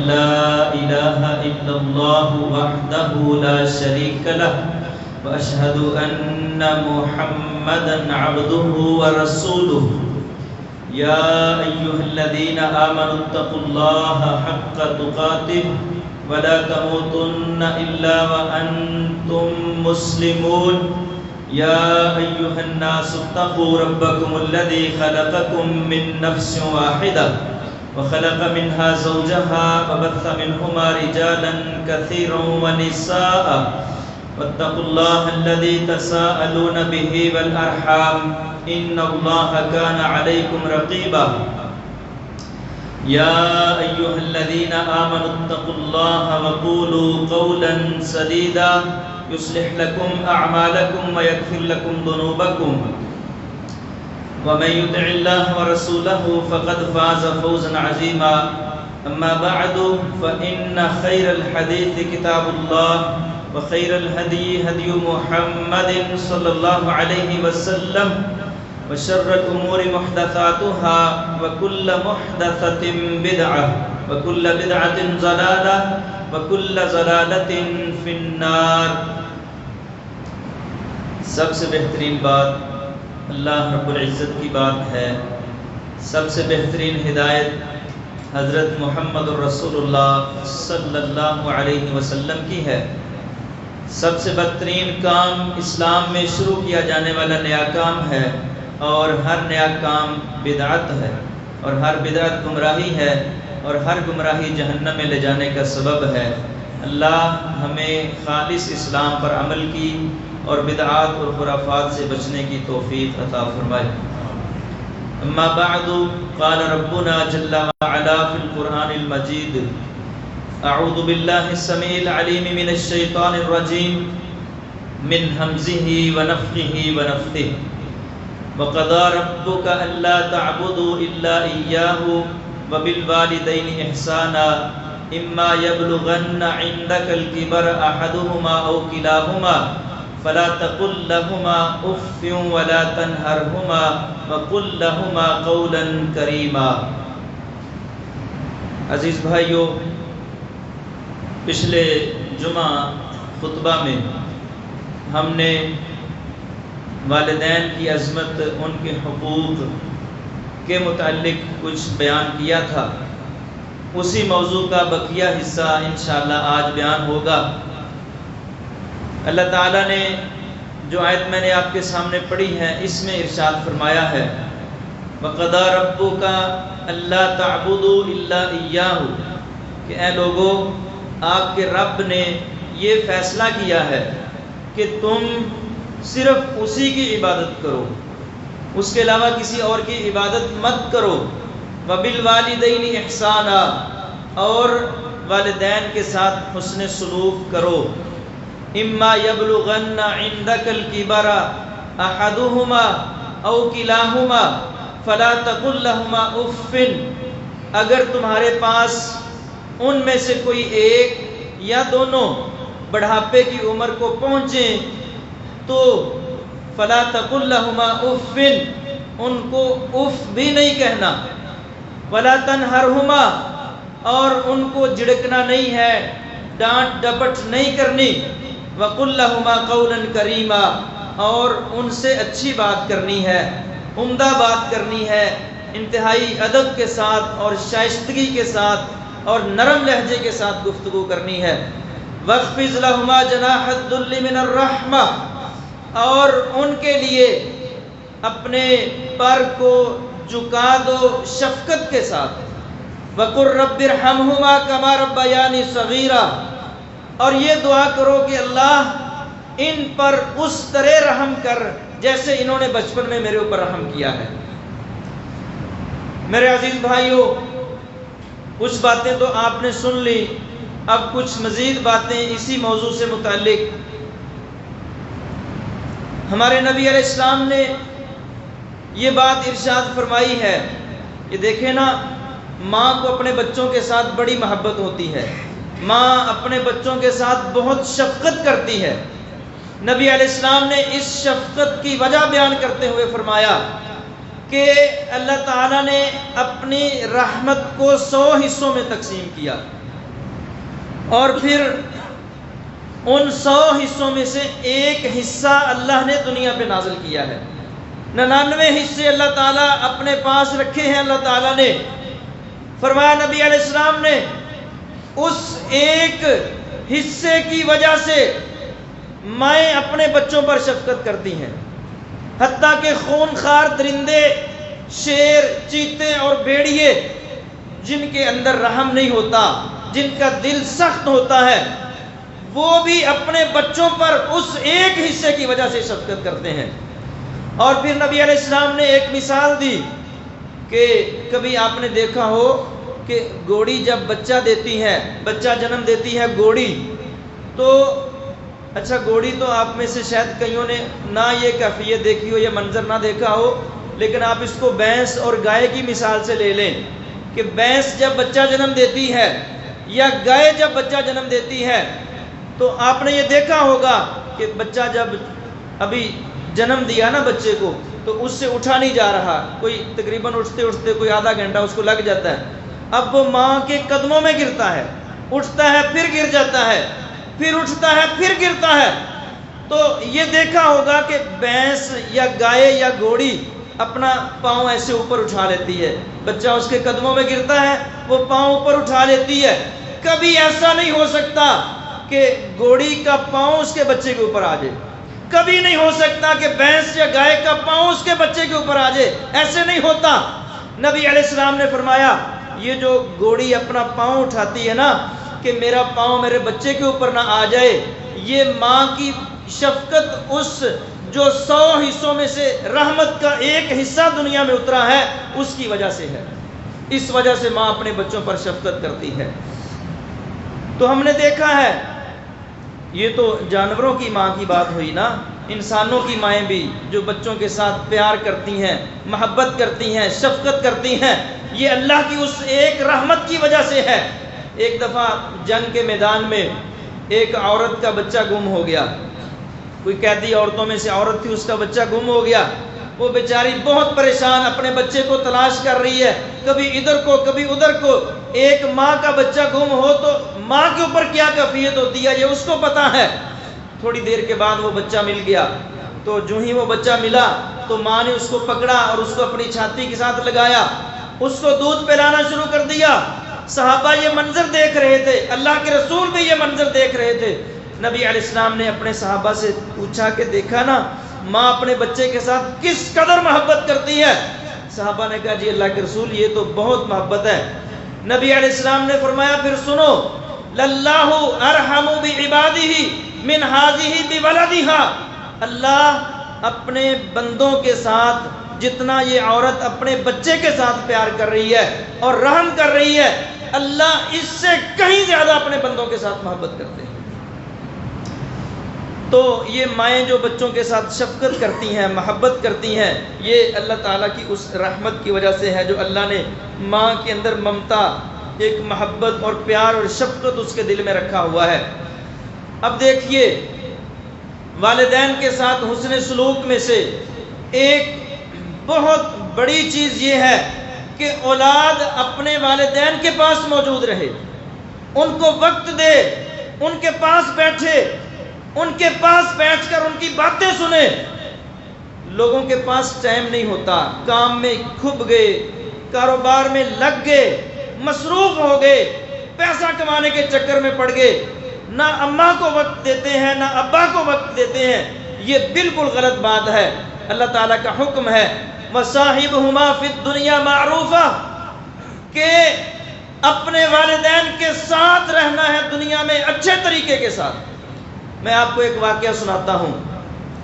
لا إله إلا الله وحده لا شريك له وأشهد أن محمدا عبده ورسوله يا أيها الذين آمنوا اتقوا الله حق تقاته ولا تموتن إلا وأنتم مسلمون يا أيها الناس اتقوا ربكم الذي خلقكم من نفس واحدة وخلق منها زوجها وبث منهما رجالا كثيرا ونساء واتقوا الله الذي تساءلون به والأرحام إن الله كان عليكم رقيبا يا أيها الذين آمنوا اتقوا الله وقولوا قولا سديدا يصلح لكم أعمالكم ويغفر لكم ذنوبكم ومن يطع الله ورسوله فقد فاز فوزا عظيما أما بعد فإن خير الحديث كتاب الله وخير الهدي هدي محمد صلى الله عليه وسلم وشر الأمور محدثاتها وكل محدثة بدعة وكل بدعة ضلالة وكل ضلالة في النار. سب سے بہترین بات اللہ رب العزت کی بات ہے. سب سے بہترین ہدایت حضرت محمد الرسول اللہ صلی اللہ علیہ وسلم کی ہے. سب سے بدترین کام اسلام میں شروع کیا جانے والا نیا کام ہے، اور ہر نیا کام بدعت ہے، اور ہر بدعت گمراہی ہے، اور ہر گمراہی جہنم میں لے جانے کا سبب ہے. اللہ ہمیں خالص اسلام پر عمل کی اور بدعات اور خرافات سے بچنے کی توفیق عطا فرمائے. اما بعد قال ربنا جل وعلا فی القرآن المجید اعوذ باللہ السمیع العلیم من الشیطان الرجیم من حمزہ ونفخہ ونفثہ وقضى ربك ألا تعبدوا إلا إياه وبالوالدين إحسانا إما يبلغن عندك الكبر أحدهما أو كلاهما فلا تقل لهما أف ولا تنهرهما وقل لهما قولا كريما. عزیز بھائیو، پچھلے جمعہ خطبہ میں ہم نے والدین کی عظمت، ان کے حقوق کے متعلق کچھ بیان کیا تھا. اسی موضوع کا بقیہ حصہ انشاءاللہ آج بیان ہوگا. اللہ تعالیٰ نے جو آیت میں نے آپ کے سامنے پڑھی ہے، اس میں ارشاد فرمایا ہے وَقَضَى رَبُّكَ أَلَّا تَعْبُدُوا إِلَّا إِيَّاهُ، کہ اے لوگو، آپ کے رب نے یہ فیصلہ کیا ہے کہ تم صرف اسی کی عبادت کرو، اس کے علاوہ کسی اور کی عبادت مت کرو. وَبِالْوَالِدَيْنِ إِحْسَانًا، اور والدین کے ساتھ حسن سلوک کرو. اِمَّا يَبْلُغَنَّ عِنْدَكَ الْكِبَرَ أَحَدُهُمَا أَوْ كِلَاهُمَا فَلَا تَقُل لَّهُمَا أُفٍّ، اگر تمہارے پاس ان میں سے کوئی ایک یا دونوں بڑھاپے کی عمر کو پہنچیں تو فلا تقل لهما اف، ان کو اف بھی نہیں کہنا. ولا تنہرهما، اور ان کو جھڑکنا نہیں ہے، ڈانٹ ڈپٹ نہیں کرنی. وقل لهما قولا کریما، اور ان سے اچھی بات کرنی ہے، عمدہ بات کرنی ہے، انتہائی ادب کے ساتھ اور شائستگی کے ساتھ اور نرم لہجے کے ساتھ گفتگو کرنی ہے. واخفض لهما جناح الذل من الرحمہ، اور ان کے لیے اپنے پر کو جھکا دو شفقت کے ساتھ. وَقُلْ رَبِّ ارْحَمْهُمَا كَمَا رَبَّيَانِي صَغِيرًا، اور یہ دعا کرو کہ اللہ ان پر اس طرح رحم کر جیسے انہوں نے بچپن میں میرے اوپر رحم کیا ہے. میرے عزیز بھائیو، کچھ باتیں تو آپ نے سن لی، اب کچھ مزید باتیں اسی موضوع سے متعلق. ہمارے نبی علیہ السلام نے یہ بات ارشاد فرمائی ہے کہ دیکھیں نا، ماں کو اپنے بچوں کے ساتھ بڑی محبت ہوتی ہے، ماں اپنے بچوں کے ساتھ بہت شفقت کرتی ہے. نبی علیہ السلام نے اس شفقت کی وجہ بیان کرتے ہوئے فرمایا کہ اللہ تعالیٰ نے اپنی رحمت کو 100 حصوں میں تقسیم کیا. اور پھر ان 100 حصوں میں سے ایک حصہ اللہ نے دنیا پہ نازل کیا ہے. 99 حصے اللہ تعالیٰ اپنے پاس رکھے ہیں. اللہ تعالیٰ نے فرمایا نبی علیہ السلام نے اس ایک حصے کی وجہ سے مائیں اپنے بچوں پر شفقت کرتی ہیں، حتیٰ کہ خونخوار درندے، شیر، چیتے اور بھیڑیے جن کے اندر رحم نہیں ہوتا، جن کا دل سخت ہوتا ہے، وہ بھی اپنے بچوں پر اس ایک حصے کی وجہ سے شفقت کرتے ہیں. اور پھر نبی علیہ السلام نے ایک مثال دی کہ کبھی آپ نے دیکھا ہو کہ گھوڑی جب بچہ دیتی ہے، بچہ جنم دیتی ہے گھوڑی، تو اچھا گھوڑی تو آپ میں سے شاید کئیوں نے نہ یہ کیفیت دیکھی ہو، یہ منظر نہ دیکھا ہو، لیکن آپ اس کو بھینس اور گائے کی مثال سے لے لیں کہ بھینس جب بچہ جنم دیتی ہے یا گائے جب بچہ جنم دیتی ہے تو آپ نے یہ دیکھا ہوگا کہ بچہ جب ابھی جنم دیا نا بچے کو تو اس سے اٹھا نہیں جا رہا، کوئی تقریباً اٹھتے اٹھتے کوئی آدھا گھنٹہ اس کو لگ جاتا ہے. اب وہ ماں کے قدموں میں گرتا ہے، اٹھتا ہے پھر گر جاتا ہے، پھر اٹھتا ہے پھر گرتا ہے. تو یہ دیکھا ہوگا کہ بھینس یا گائے یا گھوڑی اپنا پاؤں ایسے اوپر اٹھا لیتی ہے، بچہ اس کے قدموں میں گرتا ہے، وہ پاؤں اوپر اٹھا لیتی ہے. کبھی ایسا نہیں ہو سکتا کہ گھوڑی کا پاؤں اس کے بچے کے اوپر آ جائے، کبھی نہیں ہو سکتا کہ بھینس یا گائے کا پاؤں اس کے بچے کے اوپر آ جائے، ایسے نہیں ہوتا. نبی علیہ السلام نے فرمایا یہ جو گھوڑی اپنا پاؤں اٹھاتی ہے نا کہ میرا پاؤں میرے بچے کے اوپر نہ آ جائے، یہ ماں کی شفقت اس جو 100 حصوں میں سے رحمت کا ایک حصہ دنیا میں اترا ہے اس کی وجہ سے ہے. اس وجہ سے ماں اپنے بچوں پر شفقت کرتی ہے. تو ہم نے دیکھا ہے، یہ تو جانوروں کی ماں کی بات ہوئی نا، انسانوں کی مائیں بھی جو بچوں کے ساتھ پیار کرتی ہیں، محبت کرتی ہیں، شفقت کرتی ہیں، یہ اللہ کی اس ایک رحمت کی وجہ سے ہے. ایک دفعہ جنگ کے میدان میں ایک عورت کا بچہ گم ہو گیا، کوئی قیدی عورتوں میں سے عورت تھی، اس کا بچہ گم ہو گیا. وہ بیچاری بہت پریشان اپنے بچے کو تلاش کر رہی ہے، کبھی ادھر کو کبھی ادھر کو. ایک ماں کا بچہ گم ہو تو ماں کے اوپر کیا کیفیت ہوتی ہے یہ اس کو پتا ہے. تھوڑی دیر کے بعد وہ بچہ مل گیا، تو جو ہی وہ بچہ ملا تو ماں نے اس کو پکڑا اور اس کو اپنی چھاتی کے ساتھ لگایا، اس کو دودھ پلانا شروع کر دیا. صحابہ یہ منظر دیکھ رہے تھے، اللہ کے رسول بھی یہ منظر دیکھ رہے تھے. نبی علیہ السلام نے اپنے صحابہ سے پوچھا کہ دیکھا نا ماں اپنے بچے کے ساتھ کس قدر محبت کرتی ہے. صحابہ نے کہا جی اللہ کے رسول یہ تو بہت محبت ہے. نبی علیہ السلام نے فرمایا پھر سنو، للہ ارحم بعبادہ من ہذہ بولدہا، اللہ اپنے بندوں کے ساتھ جتنا یہ عورت اپنے بچے کے ساتھ پیار کر رہی ہے اور رحم کر رہی ہے، اللہ اس سے کہیں زیادہ اپنے بندوں کے ساتھ محبت کرتے ہیں. تو یہ مائیں جو بچوں کے ساتھ شفقت کرتی ہیں، محبت کرتی ہیں، یہ اللہ تعالیٰ کی اس رحمت کی وجہ سے ہے جو اللہ نے ماں کے اندر ممتا، ایک محبت اور پیار اور شفقت اس کے دل میں رکھا ہوا ہے. اب دیکھیے والدین کے ساتھ حسن سلوک میں سے ایک بہت بڑی چیز یہ ہے کہ اولاد اپنے والدین کے پاس موجود رہے، ان کو وقت دے، ان کے پاس بیٹھے، ان کے پاس بیٹھ کر ان کی باتیں سنے. لوگوں کے پاس ٹائم نہیں ہوتا، کام میں کھپ گئے، کاروبار میں لگ گئے، مصروف ہو گئے، پیسہ کمانے کے چکر میں پڑ گئے، نہ اماں کو وقت دیتے ہیں نہ ابا کو وقت دیتے ہیں. یہ بالکل غلط بات ہے. اللہ تعالیٰ کا حکم ہے وَصَاحِبْهُمَا فِي الدُّنْيَا مَعْرُوفًا کہ اپنے والدین کے ساتھ رہنا ہے دنیا میں اچھے طریقے کے ساتھ. میں آپ کو ایک واقعہ سناتا ہوں،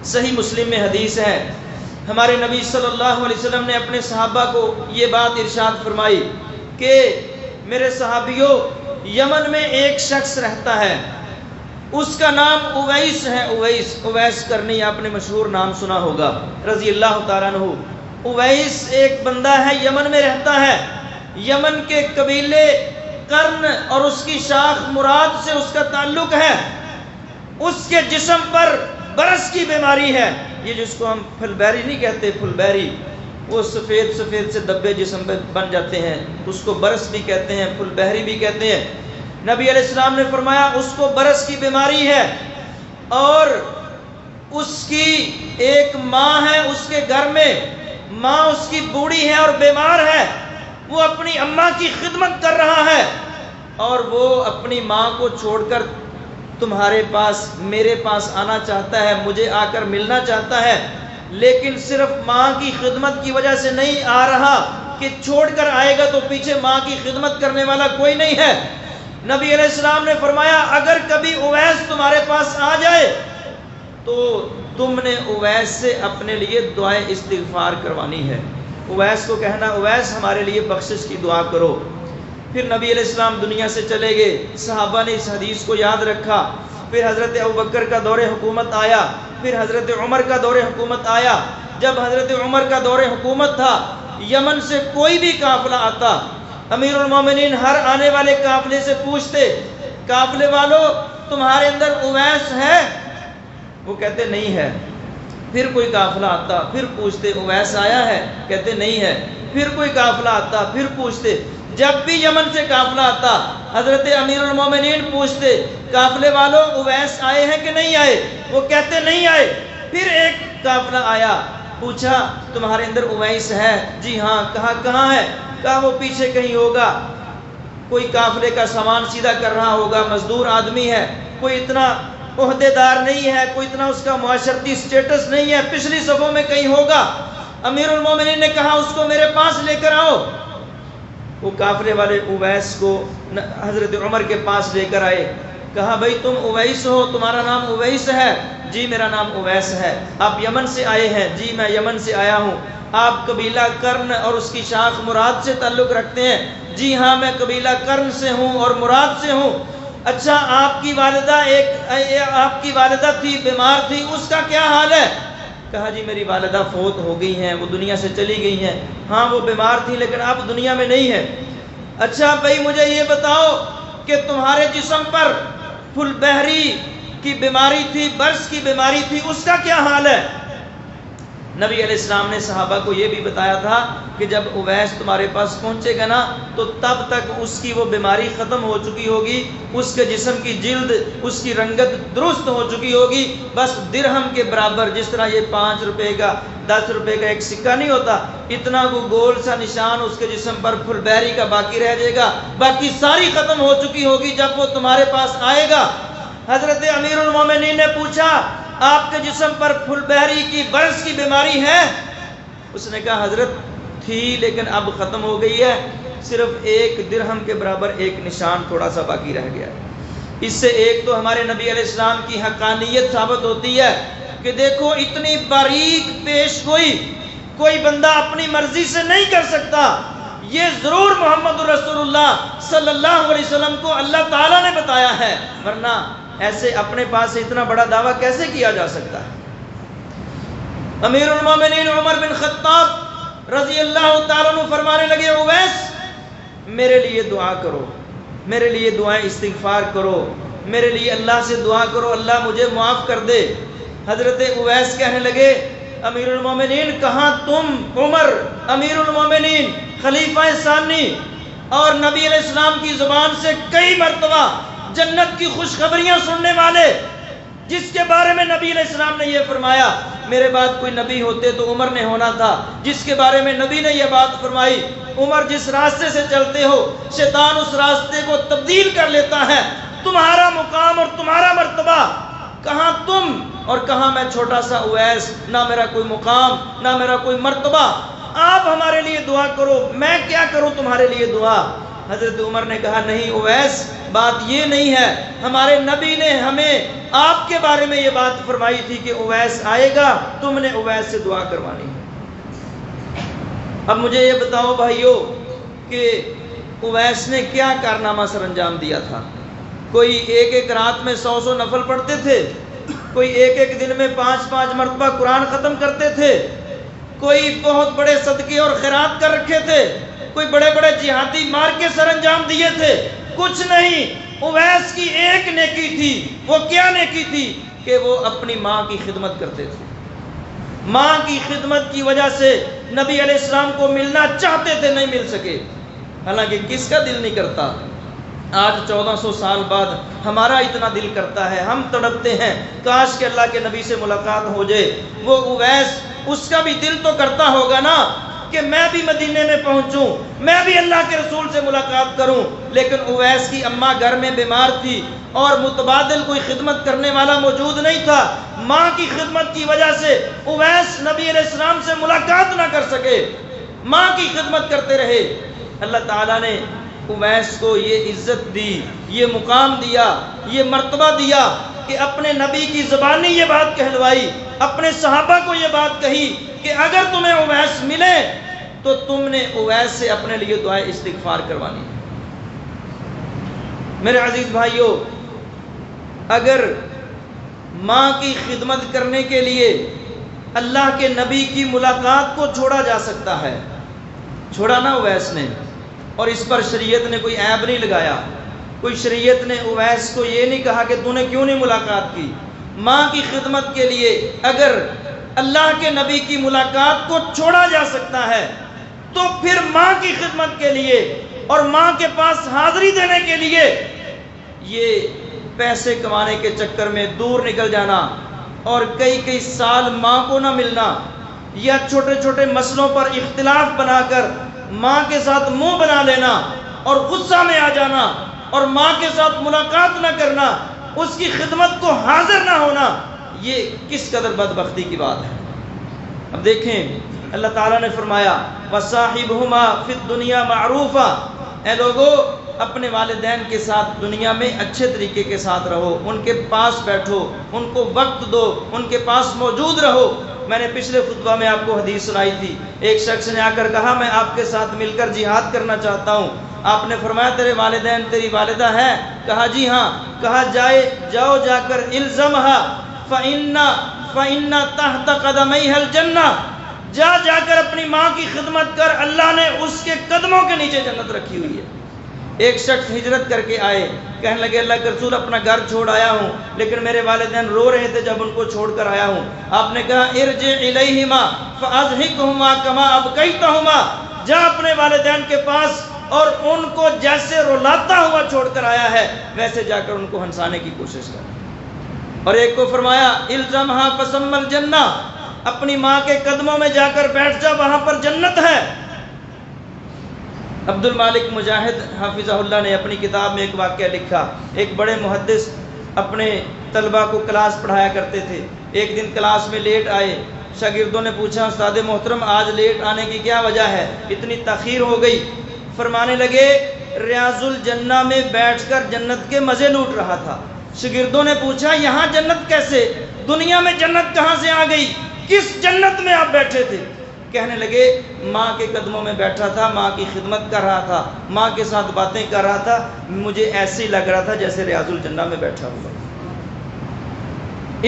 صحیح مسلم میں حدیث ہے. ہمارے نبی صلی اللہ علیہ وسلم نے اپنے صحابہ کو یہ بات ارشاد فرمائی کہ میرے صحابیوں، یمن میں ایک شخص رہتا ہے، اس کا نام اویس ہے. اویس کرنی آپ نے مشہور نام سنا ہوگا، رضی اللہ تعالیٰ عنہ. اویس ایک بندہ ہے، یمن میں رہتا ہے. یمن کے قبیلے قرن اور اس کی شاخ مراد سے اس کا تعلق ہے. اس کے جسم پر برس کی بیماری ہے، یہ جس کو ہم پھلبیری نہیں کہتے، پھلبیری، وہ سفید سفید سے دبے جسم پہ بن جاتے ہیں، اس کو برس بھی کہتے ہیں، پھلبہری بھی کہتے ہیں. نبی علیہ السلام نے فرمایا اس کو برس کی بیماری ہے اور اس کی ایک ماں ہے اس کے گھر میں، ماں اس کی بوڑھی ہے اور بیمار ہے، وہ اپنی اماں کی خدمت کر رہا ہے اور وہ اپنی ماں کو چھوڑ کر تمہارے پاس میرے پاس آنا چاہتا ہے، مجھے آ کر ملنا چاہتا ہے، لیکن صرف ماں کی خدمت کی وجہ سے نہیں آ رہا کہ چھوڑ کر آئے گا تو پیچھے ماں کی خدمت کرنے والا کوئی نہیں ہے۔ نبی علیہ السلام نے فرمایا اگر کبھی اویس تمہارے پاس آ جائے تو تم نے اویس سے اپنے لیے دعائے استغفار کروانی ہے، اویس کو کہنا اویس ہمارے لیے بخشش کی دعا کرو۔ پھر نبی علیہ السلام دنیا سے چلے گئے، صحابہ نے اس حدیث کو یاد رکھا۔ پھر حضرت ابوبکر کا دور حکومت آیا، پھر حضرت عمر کا دور حکومت آیا۔ جب حضرت عمر کا دور حکومت تھا، یمن سے کوئی بھی قافلہ آتا، امیر المومنین ہر آنے والے قافلے سے پوچھتے قافلے والوں تمہارے اندر اویس ہے؟ وہ کہتے نہیں ہے۔ پھر کوئی قافلہ آتا، پھر پوچھتے اویس آیا ہے؟ کہتے نہیں ہے۔ پھر کوئی قافلہ آتا، پھر پوچھتے۔ جب بھی یمن سے قافلہ آتا حضرت امیر المومنین پوچھتے قافلے والوں اویس آئے ہیں کہ نہیں آئے؟ وہ کہتے نہیں آئے۔ پھر ایک قافلہ آیا، پوچھا تمہارے اندر اویس ہے؟ جی ہاں۔ کہاں ہے؟ کہا وہ پیچھے کہیں ہوگا، کوئی قافلے کا سامان سیدھا کر رہا ہوگا، مزدور آدمی ہے، کوئی اتنا عہدے دار نہیں ہے، کوئی اتنا اس کا معاشرتی سٹیٹس نہیں ہے، پچھلی صفوں میں کہیں ہوگا۔ امیر المومنین نے کہا اس کو میرے پاس لے کر آؤ۔ وہ قافلے والے اویس کو حضرت عمر کے پاس لے کر آئے، کہا بھائی تم اویس ہو، تمہارا نام اویس ہے؟ جی میرا نام اویس ہے۔ آپ یمن سے آئے ہیں؟ جی میں یمن سے آیا ہوں۔ آپ قبیلہ کرن اور اس کی شاخ مراد سے تعلق رکھتے ہیں؟ جی ہاں میں قبیلہ کرن سے ہوں اور مراد سے ہوں۔ اچھا آپ کی والدہ تھی، بیمار تھی، اس کا کیا حال ہے؟ کہا جی میری والدہ فوت ہو گئی ہیں، وہ دنیا سے چلی گئی ہیں۔ ہاں وہ بیمار تھی لیکن اب دنیا میں نہیں ہے۔ اچھا بھائی مجھے یہ بتاؤ کہ تمہارے جسم پر پھل بہری کی بیماری تھی، برس کی بیماری تھی، اس کا کیا حال ہے؟ نبی علیہ السلام نے صحابہ کو یہ بھی بتایا تھا کہ جب اویس تمہارے پاس پہنچے گا نا تو تب تک اس کی وہ بیماری ختم ہو چکی ہوگی، اس کے جسم کی جلد، اس کی رنگت درست ہو چکی ہوگی، بس درہم کے برابر، جس طرح یہ 5 روپے کا 10 روپے کا ایک سکہ نہیں ہوتا، اتنا وہ گول سا نشان اس کے جسم پر پھل بہری کا باقی رہ جائے گا، باقی ساری ختم ہو چکی ہوگی جب وہ تمہارے پاس آئے گا۔ حضرت امیر المومنین نے پوچھا آپ کے جسم پر پھل بہری کی برس کی بیماری ہے؟ اس نے کہا حضرت تھی لیکن اب ختم ہو گئی ہے، صرف 1 درہم کے برابر ایک نشان تھوڑا سا باقی رہ گیا ہے۔ اس سے ایک تو ہمارے نبی علیہ السلام کی حقانیت ثابت ہوتی ہے کہ دیکھو اتنی باریک پیش گوئی کوئی بندہ اپنی مرضی سے نہیں کر سکتا، یہ ضرور محمد رسول اللہ صلی اللہ علیہ وسلم کو اللہ تعالیٰ نے بتایا ہے، ورنہ ایسے اپنے پاس اتنا بڑا دعویٰ کیسے کیا جا سکتا ہے؟ امیر المومنین عمر بن خطاب رضی اللہ تعالیٰ عنہ فرمانے لگے اویس میرے لیے دعا کرو، میرے لیے دعائیں استغفار کرو، میرے لیے اللہ سے دعا کرو اللہ مجھے معاف کر دے۔ حضرت اویس کہنے لگے امیر المومنین کہاں تم عمر امیر المومنین خلیفہ ثانی اور نبی علیہ السلام کی زبان سے کئی مرتبہ جنت کی خوشخبریاں سننے والے، جس کے بارے میں نبی علیہ السلام نے یہ فرمایا میرے بعد کوئی نبی ہوتے تو عمر نے ہونا تھا، جس کے بارے میں نبی نے یہ بات فرمائی عمر جس راستے سے چلتے ہو شیطان اس راستے کو تبدیل کر لیتا ہے، تمہارا مقام اور تمہارا مرتبہ کہاں تم اور کہاں میں چھوٹا سا اویس، نہ میرا کوئی مقام نہ میرا کوئی مرتبہ، آپ ہمارے لیے دعا کرو، میں کیا کروں تمہارے لیے دعا؟ حضرت عمر نے کہا نہیں اویس بات یہ نہیں ہے، ہمارے نبی نے ہمیں آپ کے بارے میں یہ بات فرمائی تھی کہ اویس آئے گا، تم نے اویس سے دعا کروانی ہے۔ اب مجھے یہ بتاؤ بھائیو کہ اویس نے کیا کارنامہ سر انجام دیا تھا؟ کوئی ایک رات میں 100 نفل پڑھتے تھے، کوئی ایک دن میں 5 مرتبہ قرآن ختم کرتے تھے، کوئی بہت بڑے صدقے اور خیرات کر رکھے تھے، کوئی بڑے بڑے جہادی مار کے سر انجام دیے تھے، کچھ نہیں۔ اویس کی ایک نیکی تھی، وہ کیا نیکی تھی کہ وہ اپنی ماں کی خدمت کرتے تھے، ماں کی خدمت کی وجہ سے نبی علیہ السلام کو ملنا چاہتے تھے نہیں مل سکے، حالانکہ کس کا دل نہیں کرتا آج 1400 سال بعد ہمارا اتنا دل کرتا ہے، ہم تڑپتے ہیں کاش کہ اللہ کے نبی سے ملاقات ہو جائے۔ وہ اویس، اس کا بھی دل تو کرتا ہوگا نا کہ میں بھی مدینے میں پہنچوں، میں بھی اللہ کے رسول سے ملاقات کروں، لیکن اویس کی اماں گھر میں بیمار تھی اور متبادل کوئی خدمت کرنے والا موجود نہیں تھا۔ ماں کی خدمت کی وجہ سے اویس نبی علیہ السلام سے ملاقات نہ کر سکے، ماں کی خدمت کرتے رہے۔ اللہ تعالیٰ نے اویس کو یہ عزت دی، یہ مقام دیا، یہ مرتبہ دیا کہ اپنے نبی کی زبانی یہ بات کہلوائی، اپنے صحابہ کو یہ بات کہی کہ اگر تمہیں اویس ملے تو تم نے اویس سے اپنے لیے دعائے استغفار کروانی۔ میرے عزیز بھائیوں، اگر ماں کی خدمت کرنے کے لیے اللہ کے نبی کی ملاقات کو چھوڑا جا سکتا ہے، چھوڑا نا اویس نے، اور اس پر شریعت نے کوئی عیب نہیں لگایا، کوئی شریعت نے اویس کو یہ نہیں کہا کہ تو نے کیوں نہیں ملاقات کی۔ ماں کی خدمت کے لیے اگر اللہ کے نبی کی ملاقات کو چھوڑا جا سکتا ہے تو پھر ماں کی خدمت کے لیے اور ماں کے پاس حاضری دینے کے لیے یہ پیسے کمانے کے چکر میں دور نکل جانا اور کئی سال ماں کو نہ ملنا، یا چھوٹے چھوٹے مسئلوں پر اختلاف بنا کر ماں کے ساتھ منہ بنا لینا اور غصہ میں آ جانا اور ماں کے ساتھ ملاقات نہ کرنا، اس کی خدمت کو حاضر نہ ہونا، یہ کس قدر بدبختی کی بات ہے۔ اب دیکھیں اللہ تعالیٰ نے فرمایا وَصَاحِبْهُمَا فِي الدُّنْيَا مَعْرُوفًا، اے لوگو اپنے والدین کے ساتھ دنیا میں اچھے طریقے کے ساتھ رہو، ان کے پاس بیٹھو، ان کو وقت دو، ان کے پاس موجود رہو۔ میں نے پچھلے خطبہ میں آپ کو حدیث سنائی تھی، ایک شخص نے آ کر کہا میں آپ کے ساتھ مل کر جہاد کرنا چاہتا ہوں۔ آپ نے فرمایا تیرے والدین تیری والدہ ہیں؟ کہا جی ہاں۔ کہا جاؤ جا کر الزمها فإن تحت قدمیها الجنہ، جا کر اپنی ماں کی خدمت کر، اللہ نے اس کے قدموں کے نیچے جنت رکھی ہوئی ہے۔ ایک شخص ہجرت کر کے آئے، کہنے لگے اللہ کے رسول اپنا گھر چھوڑ آیا ہوں لیکن میرے والدین رو رہے تھے جب ان کو چھوڑ کر آیا ہوں۔ آپ نے کہا ارجع الیہما فاضحکہما کما ابکیتہما، جا اپنے والدین کے پاس اور ان کو جیسے رلاتا ہوا چھوڑ کر آیا ہے ویسے جا کر ان کو ہنسانے کی کوشش کر۔ اور ایک کو فرمایا الزمہا فثم الجنہ، اپنی ماں کے قدموں میں جا کر بیٹھ جا، وہاں پر جنت ہے۔ عبد المالک مجاہد حافظہ اللہ نے اپنی کتاب میں ایک واقعہ لکھا، ایک بڑے محدث اپنے طلبہ کو کلاس پڑھایا کرتے تھے۔ ایک دن کلاس میں لیٹ آئے، شاگردوں نے پوچھا استاد محترم آج لیٹ آنے کی کیا وجہ ہے، اتنی تاخیر ہو گئی؟ فرمانے لگے ریاض الجنہ میں بیٹھ کر جنت کے مزے لوٹ رہا تھا۔ شاگردوں نے پوچھا یہاں جنت کیسے، دنیا میں جنت کہاں سے آ گئی، کس جنت میں آپ بیٹھے تھے؟ کہنے لگے ماں کے قدموں میں بیٹھا تھا، ماں کی خدمت کر رہا تھا، ماں کے ساتھ باتیں کر رہا تھا، مجھے ایسے ہی لگ رہا تھا جیسے ریاض الجنہ میں بیٹھا ہوا۔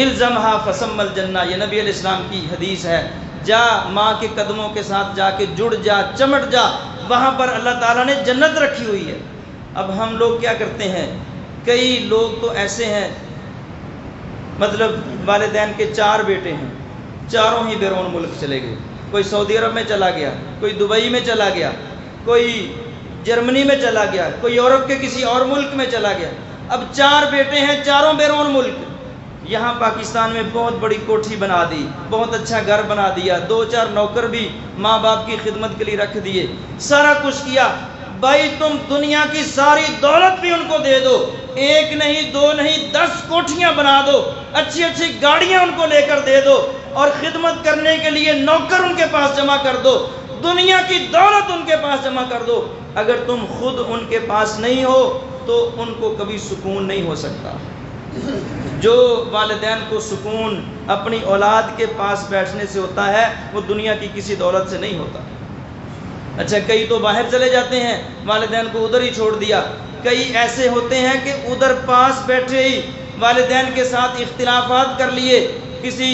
الزمہا فثم الجنہ، یہ نبی علیہ السلام کی حدیث ہے۔ جا ماں کے قدموں کے ساتھ جا کے جڑ جا، چمٹ جا، وہاں پر اللہ تعالیٰ نے جنت رکھی ہوئی ہے۔ اب ہم لوگ کیا کرتے ہیں، کئی لوگ تو ایسے ہیں، مطلب والدین کے 4 بیٹے ہیں، چاروں ہی بیرون ملک چلے گئے، کوئی سعودی عرب میں چلا گیا، کوئی دبئی میں چلا گیا، کوئی جرمنی میں چلا گیا، کوئی یورپ کے کسی اور ملک میں چلا گیا۔ اب 4 بیٹے ہیں، چاروں بیرون ملک، یہاں پاکستان میں بہت بڑی کوٹھی بنا دی، بہت اچھا گھر بنا دیا، 2-4 نوکر بھی ماں باپ کی خدمت کے لیے رکھ دیے، سارا کچھ کیا۔ بھائی تم دنیا کی ساری دولت بھی ان کو دے دو، 1 نہیں 2 نہیں 10 کوٹھیاں بنا دو، اچھی اچھی گاڑیاں ان کو لے کر دے دو اور خدمت کرنے کے لیے نوکر ان کے پاس جمع کر دو، دنیا کی دولت ان کے پاس جمع کر دو، اگر تم خود ان کے پاس نہیں ہو تو ان کو کبھی سکون نہیں ہو سکتا۔ جو والدین کو سکون اپنی اولاد کے پاس بیٹھنے سے ہوتا ہے وہ دنیا کی کسی دولت سے نہیں ہوتا۔ اچھا کئی تو باہر چلے جاتے ہیں، والدین کو ادھر ہی چھوڑ دیا، کئی ایسے ہوتے ہیں کہ ادھر پاس بیٹھے ہی والدین کے ساتھ اختلافات کر لیے، کسی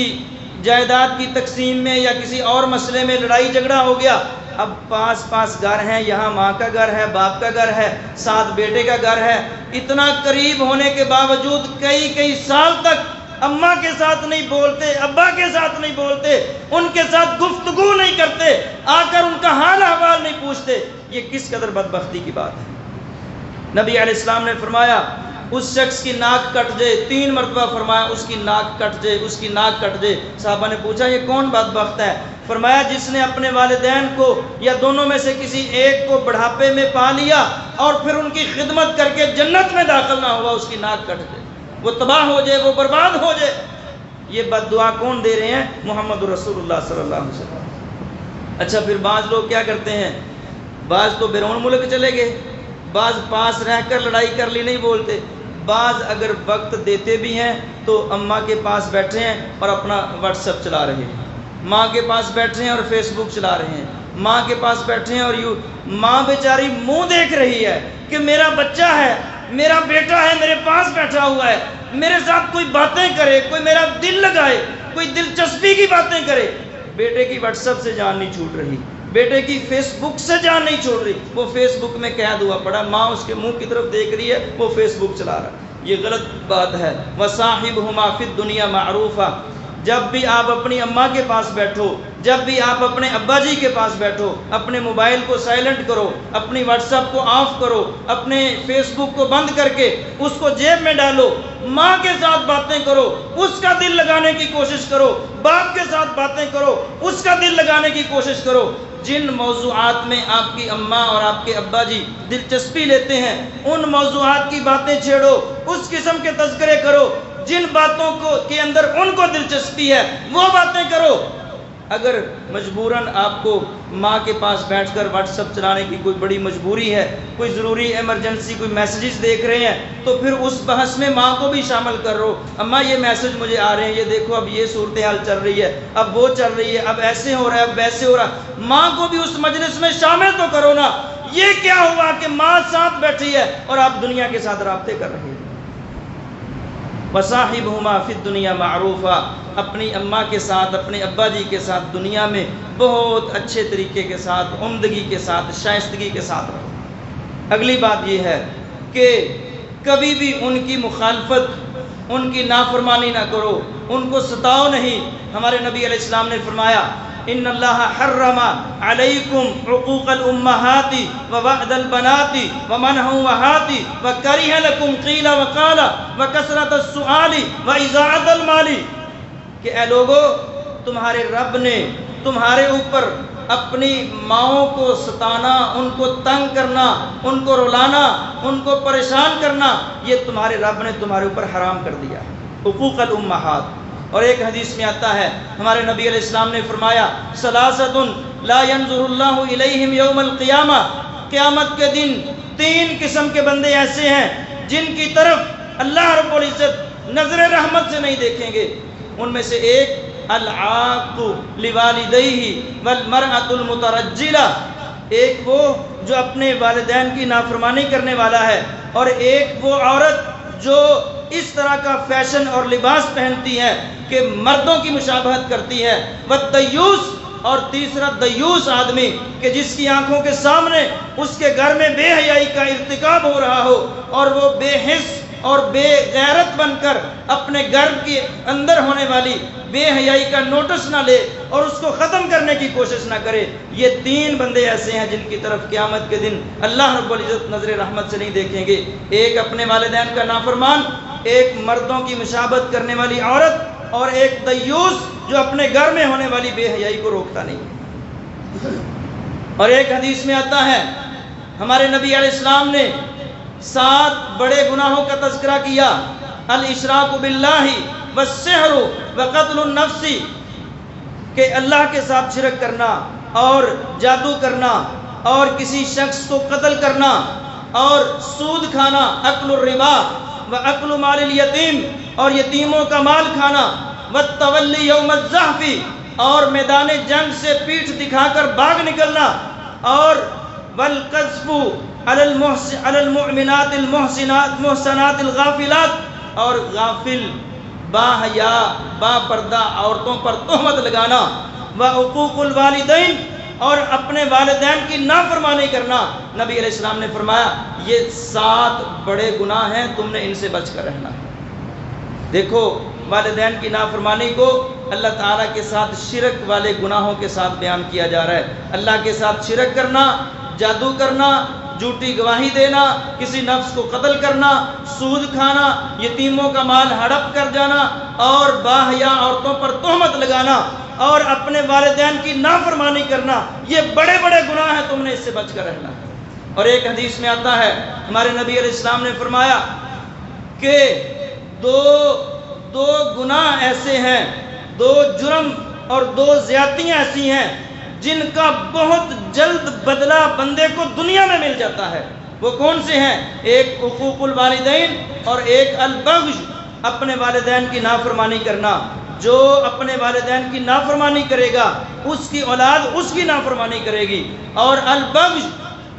جائیداد کی تقسیم میں یا کسی اور مسئلے میں لڑائی جھگڑا ہو گیا، اب پاس گھر ہیں، یہاں ماں کا گھر ہے، باپ کا گھر ہے، ساتھ بیٹے کا گھر ہے، اتنا قریب ہونے کے باوجود کئی سال تک اماں کے ساتھ نہیں بولتے، ابا کے ساتھ نہیں بولتے، ان کے ساتھ گفتگو نہیں کرتے، آ کر ان کا حال احوال نہیں پوچھتے۔ یہ کس قدر بدبختی کی بات ہے۔ نبی علیہ السلام نے فرمایا اس شخص کی ناک کٹ جائے، 3 مرتبہ فرمایا اس کی ناک کٹ جائے، اس کی ناک کٹ جائے۔ صحابہ نے پوچھا یہ کون بدبخت ہے؟ فرمایا جس نے اپنے والدین کو یا دونوں میں سے کسی ایک کو بڑھاپے میں پا لیا اور پھر ان کی خدمت کر کے جنت میں داخل نہ ہوا، اس کی ناک کٹ جائے، وہ تباہ ہو جائے، وہ برباد ہو جائے۔ یہ بد دعا کون دے رہے ہیں؟ محمد رسول اللہ صلی اللہ علیہ وسلم۔ اچھا پھر بعض لوگ کیا کرتے ہیں، بعض تو بیرون ملک چلے گئے، بعض پاس رہ کر لڑائی کر لی نہیں بولتے، بعض اگر وقت دیتے بھی ہیں تو اماں کے پاس بیٹھے ہیں اور اپنا واٹس ایپ چلا رہے ہیں، ماں کے پاس بیٹھے ہیں اور فیس بک چلا رہے ہیں، ماں کے پاس بیٹھے ہیں اور ماں بیچاری منہ دیکھ رہی ہے کہ میرا بچہ ہے، میرا بیٹا ہے، میرے پاس بیٹھا ہوا ہے، میرے ساتھ کوئی باتیں کرے، کوئی میرا دل لگائے، کوئی دلچسپی کی باتیں کرے۔ بیٹے کی واٹس ایپ سے جان نہیں چھوٹ رہی، بیٹے کی فیس بک سے جان نہیں چھوڑ رہی، وہ فیس بک میں قید ہوا پڑا، ماں اس کے منہ کی طرف دیکھ رہی ہے، وہ فیس بک چلا رہا ہے۔ یہ غلط بات ہے۔ وَصَاحِبْهُمَا فِي الدُّنْيَا مَعْرُوفًا، جب بھی آپ اپنی اماں کے پاس بیٹھو، جب بھی آپ اپنے ابا جی کے پاس بیٹھو، اپنے موبائل کو سائلنٹ کرو، اپنی واٹس ایپ کو آف کرو، اپنے فیس بک کو بند کر کے اس کو جیب میں ڈالو، ماں کے ساتھ باتیں کرو، اس کا دل لگانے کی کوشش کرو، باپ کے ساتھ باتیں کرو، اس کا دل لگانے کی کوشش کرو۔ جن موضوعات میں آپ کی اماں اور آپ کے ابا جی دلچسپی لیتے ہیں ان موضوعات کی باتیں چھیڑو، اس قسم کے تذکرے کرو، جن باتوں کو کے اندر ان کو دلچسپی ہے وہ باتیں کرو۔ اگر مجبوراً آپ کو ماں کے پاس بیٹھ کر واٹس ایپ چلانے کی کوئی بڑی مجبوری ہے، کوئی ضروری ایمرجنسی کوئی میسیجز دیکھ رہے ہیں، تو پھر اس بحث میں ماں کو بھی شامل کر رہو۔ اماں یہ میسج مجھے آ رہے ہیں، یہ دیکھو اب یہ صورتحال چل رہی ہے، اب وہ چل رہی ہے، اب ایسے ہو رہا ہے، اب ویسے ہو رہا ہے، ماں کو بھی اس مجلس میں شامل تو کرو نا۔ یہ کیا ہوا کہ ماں ساتھ بیٹھی ہے اور آپ دنیا کے ساتھ رابطے کر رہے ہیں۔ وَصَاحِبْهُمَا فِي الدُّنْيَا مَعْرُوفًا، اپنی اماں کے ساتھ، اپنے ابا جی کے ساتھ دنیا میں بہت اچھے طریقے کے ساتھ، عمدگی کے ساتھ، شائستگی کے ساتھ رہو۔ اگلی بات یہ ہے کہ کبھی بھی ان کی مخالفت، ان کی نافرمانی نہ کرو، ان کو ستاؤ نہیں۔ ہمارے نبی علیہ السلام نے فرمایا ان اللہ حرم علیکم عقوق الامہات ووعد البنات ومنحوہات وکرہ لکم قیل وقال وکثرت السؤال واضاعت المال، کہ اے لوگو تمہارے رب نے تمہارے اوپر اپنی ماؤں کو ستانا، ان کو تنگ کرنا، ان کو رلانا، ان کو پریشان کرنا، یہ تمہارے رب نے تمہارے اوپر حرام کر دیا، حقوق الامہات۔ اور ایک حدیث میں آتا ہے ہمارے نبی علیہ السلام نے فرمایا ثلاثۃ لا ينظر اللہ الیہم یوم القیامہ، قیامت کے دن 3 قسم کے بندے ایسے ہیں جن کی طرف اللہ رب العزت نظر رحمت سے نہیں دیکھیں گے۔ ان میں سے ایک العاق لوالدیہ والمرأۃ المترجلہ، ایک وہ جو اپنے والدین کی نافرمانی کرنے والا ہے، اور ایک وہ عورت جو اس طرح کا فیشن اور لباس پہنتی ہے کہ مردوں کی مشابہت کرتی ہے، والدیوس، اور تیسرا دیوس آدمی کہ جس کی آنکھوں کے سامنے اس کے گھر میں بے حیائی کا ارتکاب ہو رہا ہو اور وہ بے حس اور بے غیرت بن کر اپنے گھر کے اندر ہونے والی بے حیائی کا نوٹس نہ لے اور اس کو ختم کرنے کی کوشش نہ کرے۔ یہ 3 بندے ایسے ہیں جن کی طرف قیامت کے دن اللہ رب العزت نظر رحمت سے نہیں دیکھیں گے۔ ایک اپنے والدین کا نافرمان، ایک مردوں کی مشابہت کرنے والی عورت، اور ایک دیوس جو اپنے گھر میں ہونے والی بے حیائی کو روکتا نہیں۔ اور ایک حدیث میں آتا ہے ہمارے نبی علیہ السلام نے 7 بڑے گناہوں کا تذکرہ کیا، الاشراک باللہ والسحر وقتل النفس، کہ اللہ کے ساتھ شرک کرنا اور جادو کرنا اور کسی شخص کو قتل کرنا اور سود کھانا، اکل الربا واکل مال الیتیم، اور یتیموں کا مال کھانا، والتولی یوم الزحف، اور میدان جنگ سے پیٹھ دکھا کر بھاگ نکلنا، اور والقذف علی المؤمنات المحسنات الغافلات، اور غافل با حیا با پردہ عورتوں پر تہمت لگانا، وعقوق الوالدین، اور اپنے والدین کی نافرمانی کرنا۔ نبی علیہ السلام نے فرمایا یہ 7 بڑے گناہ ہیں، تم نے ان سے بچ کر رہنا ہے۔ دیکھو والدین کی نافرمانی کو اللہ تعالیٰ کے ساتھ شرک والے گناہوں کے ساتھ بیان کیا جا رہا ہے۔ اللہ کے ساتھ شرک کرنا، جادو کرنا، جھوٹی گواہی دینا، کسی نفس کو قتل کرنا، سود کھانا، یتیموں کا مال ہڑپ کر جانا اور باحیا عورتوں پر تہمت لگانا اور اپنے والدین کی نافرمانی کرنا، یہ بڑے بڑے گناہ ہیں، تم نے اس سے بچ کر رہنا ہے۔ اور ایک حدیث میں آتا ہے، ہمارے نبی علیہ السلام نے فرمایا کہ دو گناہ ایسے ہیں، دو جرم اور دو زیادتیاں ایسی ہیں جن کا بہت جلد بدلہ بندے کو دنیا میں مل جاتا ہے۔ وہ کون سے ہیں؟ ایک حقوق الوالدین اور ایک البغض، اپنے والدین کی نافرمانی کرنا۔ جو اپنے والدین کی نافرمانی کرے گا اس کی اولاد اس کی نافرمانی کرے گی۔ اور البغض،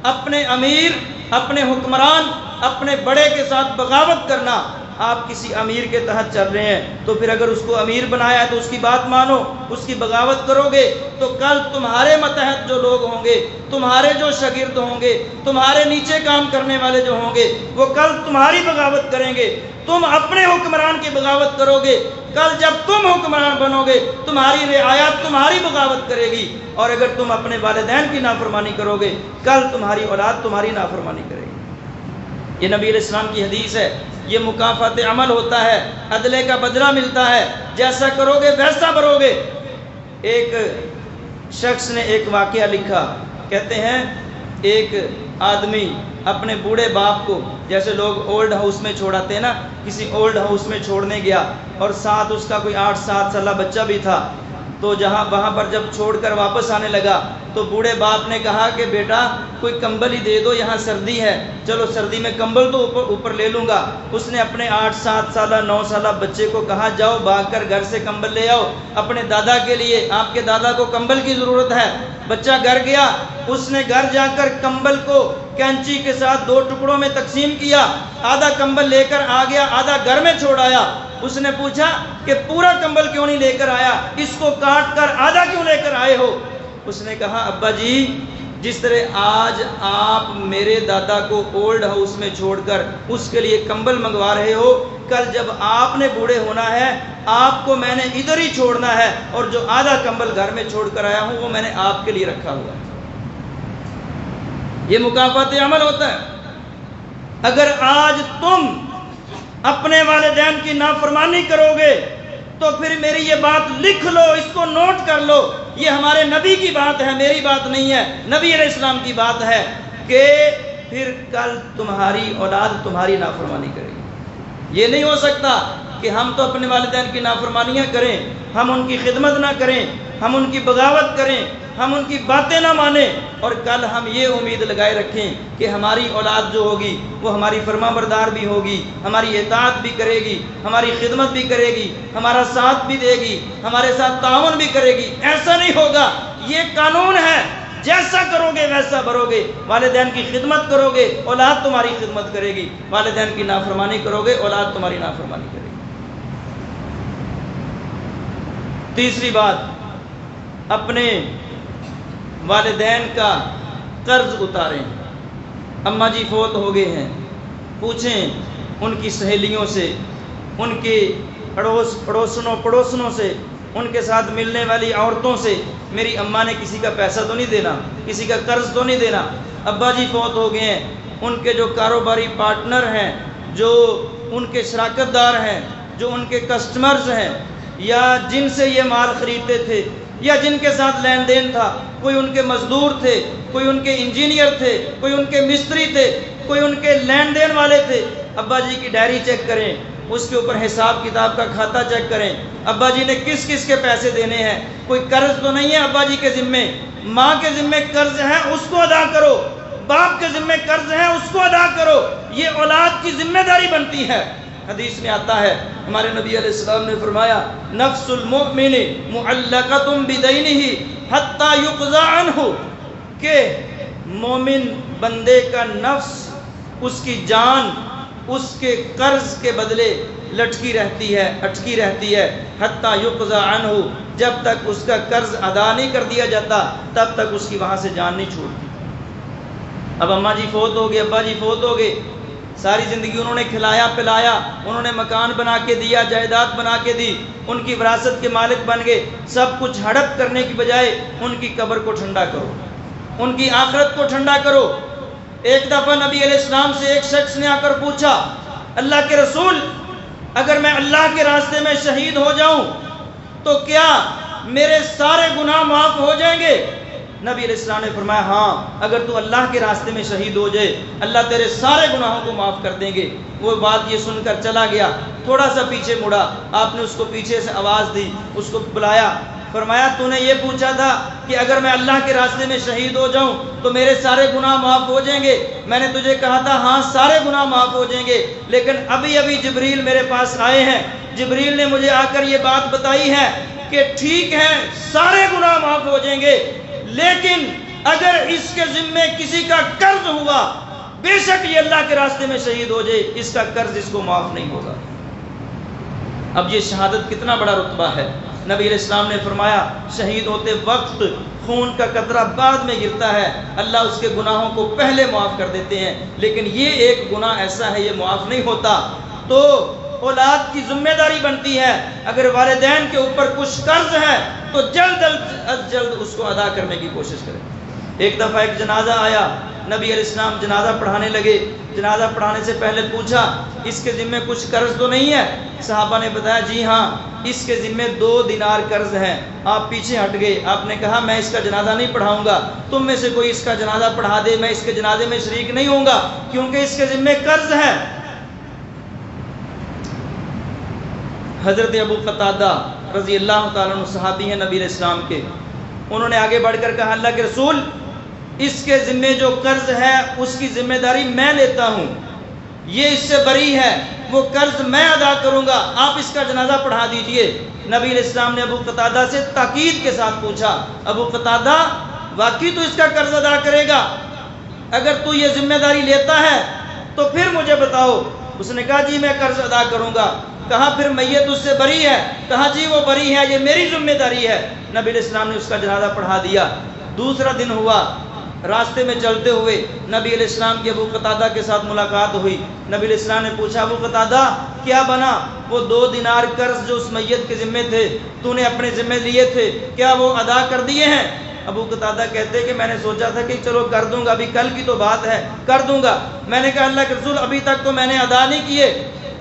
اپنے امیر، اپنے حکمران، اپنے بڑے کے ساتھ بغاوت کرنا۔ آپ کسی امیر کے تحت چل رہے ہیں تو پھر اگر اس کو امیر بنایا ہے تو اس کی بات مانو، اس کی بغاوت کرو گے تو کل تمہارے متحد جو لوگ ہوں گے، تمہارے جو شاگرد ہوں گے، تمہارے نیچے کام کرنے والے جو ہوں گے، وہ کل تمہاری بغاوت کریں گے۔ تم اپنے حکمران کی بغاوت کرو گے، کل جب تم حکمران بنو گے تمہاری رعایت تمہاری بغاوت کرے گی، اور اگر تم اپنے والدین کی نافرمانی کرو گے کل تمہاری اولاد تمہاری نافرمانی کرے گی۔ یہ نبی علیہ السلام کی حدیث ہے۔ یہ مکافات عمل ہوتا ہے، عدلے کا بدلہ ملتا ہے، جیسا کرو گے ویسا بھرو گے۔ ایک شخص نے ایک واقعہ لکھا، کہتے ہیں ایک آدمی اپنے بوڑھے باپ کو، جیسے لوگ اولڈ ہاؤس میں چھوڑاتے ہیں نا، کسی اولڈ ہاؤس میں چھوڑنے گیا اور ساتھ اس کا کوئی 8-7 سالہ بچہ بھی تھا۔ تو وہاں پر جب چھوڑ کر واپس آنے لگا تو بوڑھے باپ نے کہا کہ بیٹا کوئی کمبل ہی دے دو، یہاں سردی ہے، چلو سردی میں کمبل تو اوپر لے لوں گا۔ اس نے اپنے 8-7 سالہ 9 سالہ بچے کو کہا جاؤ بھاگ کر گھر سے کمبل لے آؤ اپنے دادا کے لیے، آپ کے دادا کو کمبل کی ضرورت ہے۔ بچہ گھر گیا، اس نے گھر جا کر کمبل کو کینچی کے ساتھ 2 ٹکڑوں میں تقسیم کیا، آدھا کمبل لے کر آ گیا، آدھا گھر میں چھوڑ آیا۔ اس نے پوچھا کہ پورا کمبل کیوں نہیں لے کر آیا، اس کو کاٹ کر آدھا کیوں لے کر آئے ہو؟ اس نے کہا ابا جی، جس طرح آج آپ میرے دادا کو اولڈ ہاؤس میں چھوڑ کر اس کے لیے کمبل منگوا رہے ہو، کل جب آپ نے بوڑھے ہونا ہے آپ کو میں نے ادھر ہی چھوڑنا ہے، اور جو آدھا کمبل گھر میں چھوڑ کر آیا ہوں وہ میں نے آپ کے لیے رکھا ہوا ہے۔ یہ مکافات عمل ہوتا ہے۔ اگر آج تم اپنے والدین کی نافرمانی کرو گے تو پھر میری یہ بات لکھ لو، اس کو نوٹ کر لو، یہ ہمارے نبی کی بات ہے، میری بات نہیں ہے، نبی علیہ السلام کی بات ہے کہ پھر کل تمہاری اولاد تمہاری نافرمانی کرے گی۔ یہ نہیں ہو سکتا کہ ہم تو اپنے والدین کی نافرمانیاں کریں، ہم ان کی خدمت نہ کریں، ہم ان کی بغاوت کریں، ہم ان کی باتیں نہ مانیں، اور کل ہم یہ امید لگائے رکھیں کہ ہماری اولاد جو ہوگی وہ ہماری فرما بردار بھی ہوگی، ہماری اطاعت بھی کرے گی، ہماری خدمت بھی کرے گی، ہمارا ساتھ بھی دے گی، ہمارے ساتھ تعاون بھی کرے گی۔ ایسا نہیں ہوگا، یہ قانون ہے، جیسا کرو گے ویسا بھرو گے۔ والدین کی خدمت کرو گے اولاد تمہاری خدمت کرے گی، والدین کی نافرمانی کرو گے اولاد تمہاری نافرمانی کرے گی۔ تیسری بات، اپنے والدین کا قرض اتاریں۔ اماں جی فوت ہو گئے ہیں، پوچھیں ان کی سہیلیوں سے، ان کے پڑوسنوں سے، ان کے ساتھ ملنے والی عورتوں سے، میری اماں نے کسی کا پیسہ تو نہیں دینا، کسی کا قرض تو نہیں دینا۔ ابا جی فوت ہو گئے ہیں، ان کے جو کاروباری پارٹنر ہیں، جو ان کے شراکت دار ہیں، جو ان کے کسٹمرز ہیں، یا جن سے یہ مال خریدتے تھے، یا جن کے ساتھ لین دین تھا، کوئی ان کے مزدور تھے، کوئی ان کے انجینئر تھے، کوئی ان کے مستری تھے، کوئی ان کے لین دین والے تھے، ابا جی کی ڈائری چیک کریں، اس کے اوپر حساب کتاب کا کھاتہ چیک کریں، ابا جی نے کس کس کے پیسے دینے ہیں، کوئی قرض تو نہیں ہے ابا جی کے ذمے، ماں کے ذمے قرض ہے اس کو ادا کرو، باپ کے ذمے قرض ہے اس کو ادا کرو، یہ اولاد کی ذمہ داری بنتی ہے۔ حدیث میں آتا ہے، ہمارے نبی علیہ السلام نے فرمایا، نفس المؤمن معلقۃ بدینہ حتی یقضى عنہ، کہ مومن بندے کا نفس، اس کی جان اس کے قرض کے بدلے لٹکی رہتی ہے، اٹکی رہتی ہے، حتی یقضى عنہ، جب تک اس کا قرض ادا نہیں کر دیا جاتا تب تک اس کی وہاں سے جان نہیں چھوڑتی۔ اب اماں جی فوت ہو گئے، ابا جی فوت ہو گئے، ساری زندگی انہوں نے کھلایا پلایا، انہوں نے مکان بنا کے دیا، جائیداد بنا کے دی، ان کی وراثت کے مالک بن گئے، سب کچھ ہڑپ کرنے کی بجائے ان کی قبر کو ٹھنڈا کرو، ان کی آخرت کو ٹھنڈا کرو۔ ایک دفعہ نبی علیہ السلام سے ایک شخص نے آ کر پوچھا، اللہ کے رسول اگر میں اللہ کے راستے میں شہید ہو جاؤں تو کیا میرے سارے گناہ معاف ہو جائیں گے؟ نبی علیہ السلام نے فرمایا ہاں، اگر تو اللہ کے راستے میں شہید ہو جائے اللہ تیرے سارے گناہوں کو معاف کر دیں گے۔ وہ بات یہ سن کر چلا گیا، تھوڑا سا پیچھے مڑا، آپ نے اس کو پیچھے سے آواز دی، اس کو بلایا، فرمایا تو نے یہ پوچھا تھا کہ اگر میں اللہ کے راستے میں شہید ہو جاؤں تو میرے سارے گناہ معاف ہو جائیں گے؟ میں نے تجھے کہا تھا ہاں سارے گناہ معاف ہو جائیں گے، لیکن ابھی ابھی جبریل میرے پاس آئے ہیں، جبریل نے مجھے آ کر یہ بات بتائی ہے کہ ٹھیک ہے سارے گناہ معاف ہو جائیں گے، لیکن اگر اس کے ذمے کسی کا قرض ہوا، بے شک یہ اللہ کے راستے میں شہید ہو جائے اس کا قرض اس کو معاف نہیں ہوگا۔ اب یہ شہادت کتنا بڑا رتبہ ہے۔ نبی علیہ السلام نے فرمایا شہید ہوتے وقت خون کا قطرہ بعد میں گرتا ہے، اللہ اس کے گناہوں کو پہلے معاف کر دیتے ہیں، لیکن یہ ایک گناہ ایسا ہے یہ معاف نہیں ہوتا۔ تو اولاد کی ذمہ داری بنتی ہے اگر والدین کے اوپر کچھ قرض ہے تو جلد از جلد اس کو ادا کرنے کی کوشش کریں۔ ایک دفعہ ایک جنازہ آیا، نبی علیہ السلام جنازہ پڑھانے لگے، جنازہ پڑھانے سے پہلے پوچھا اس کے ذمے کچھ قرض تو نہیں ہے؟ صحابہ نے بتایا جی ہاں اس کے ذمے 2 دینار قرض ہے۔ آپ پیچھے ہٹ گئے، آپ نے کہا میں اس کا جنازہ نہیں پڑھاؤں گا، تم میں سے کوئی اس کا جنازہ پڑھا دے، میں اس کے جنازے میں شریک نہیں ہوں گا کیونکہ اس کے ذمے قرض ہے۔ حضرت ابو قتادہ رضی اللہ تعالیٰ عنہ صحابی ہیں نبی علیہ السلام کے، انہوں نے آگے بڑھ کر کہا اللہ کے رسول اس کے ذمے جو قرض ہے اس کی ذمہ داری میں لیتا ہوں، یہ اس سے بری ہے، وہ قرض میں ادا کروں گا، آپ اس کا جنازہ پڑھا دیجئے۔ نبی علیہ السلام نے ابو قتادہ سے تاکید کے ساتھ پوچھا ابو قتادہ واقعی تو اس کا قرض ادا کرے گا؟ اگر تو یہ ذمہ داری لیتا ہے تو پھر مجھے بتاؤ۔ اس نے کہا جی میں قرض ادا کروں گا۔ کہا پھر میت اس سے بری ہے؟ کہا جی وہ بری ہے، یہ میری ذمہ داری ہے۔ نبی علیہ السلام نے اس کا جنازہ پڑھا دیا۔ دوسرا دن ہوا، راستے میں چلتے ہوئے نبی علیہ السلام کی ابو قتادہ کے ساتھ ملاقات ہوئی۔ نبی علیہ السلام نے پوچھا ابو قتادہ کیا بنا؟ وہ 2 دینار قرض جو اس میت کے ذمے تھے تو نے اپنے ذمے لیے تھے، کیا وہ ادا کر دیے ہیں؟ ابو قتادہ کہتے کہ میں نے سوچا تھا کہ چلو کر دوں گا، ابھی کل کی تو بات ہے، کر دوں گا۔ میں نے کہا اللہ کے رسول ابھی تک تو میں نے ادا نہیں کیے۔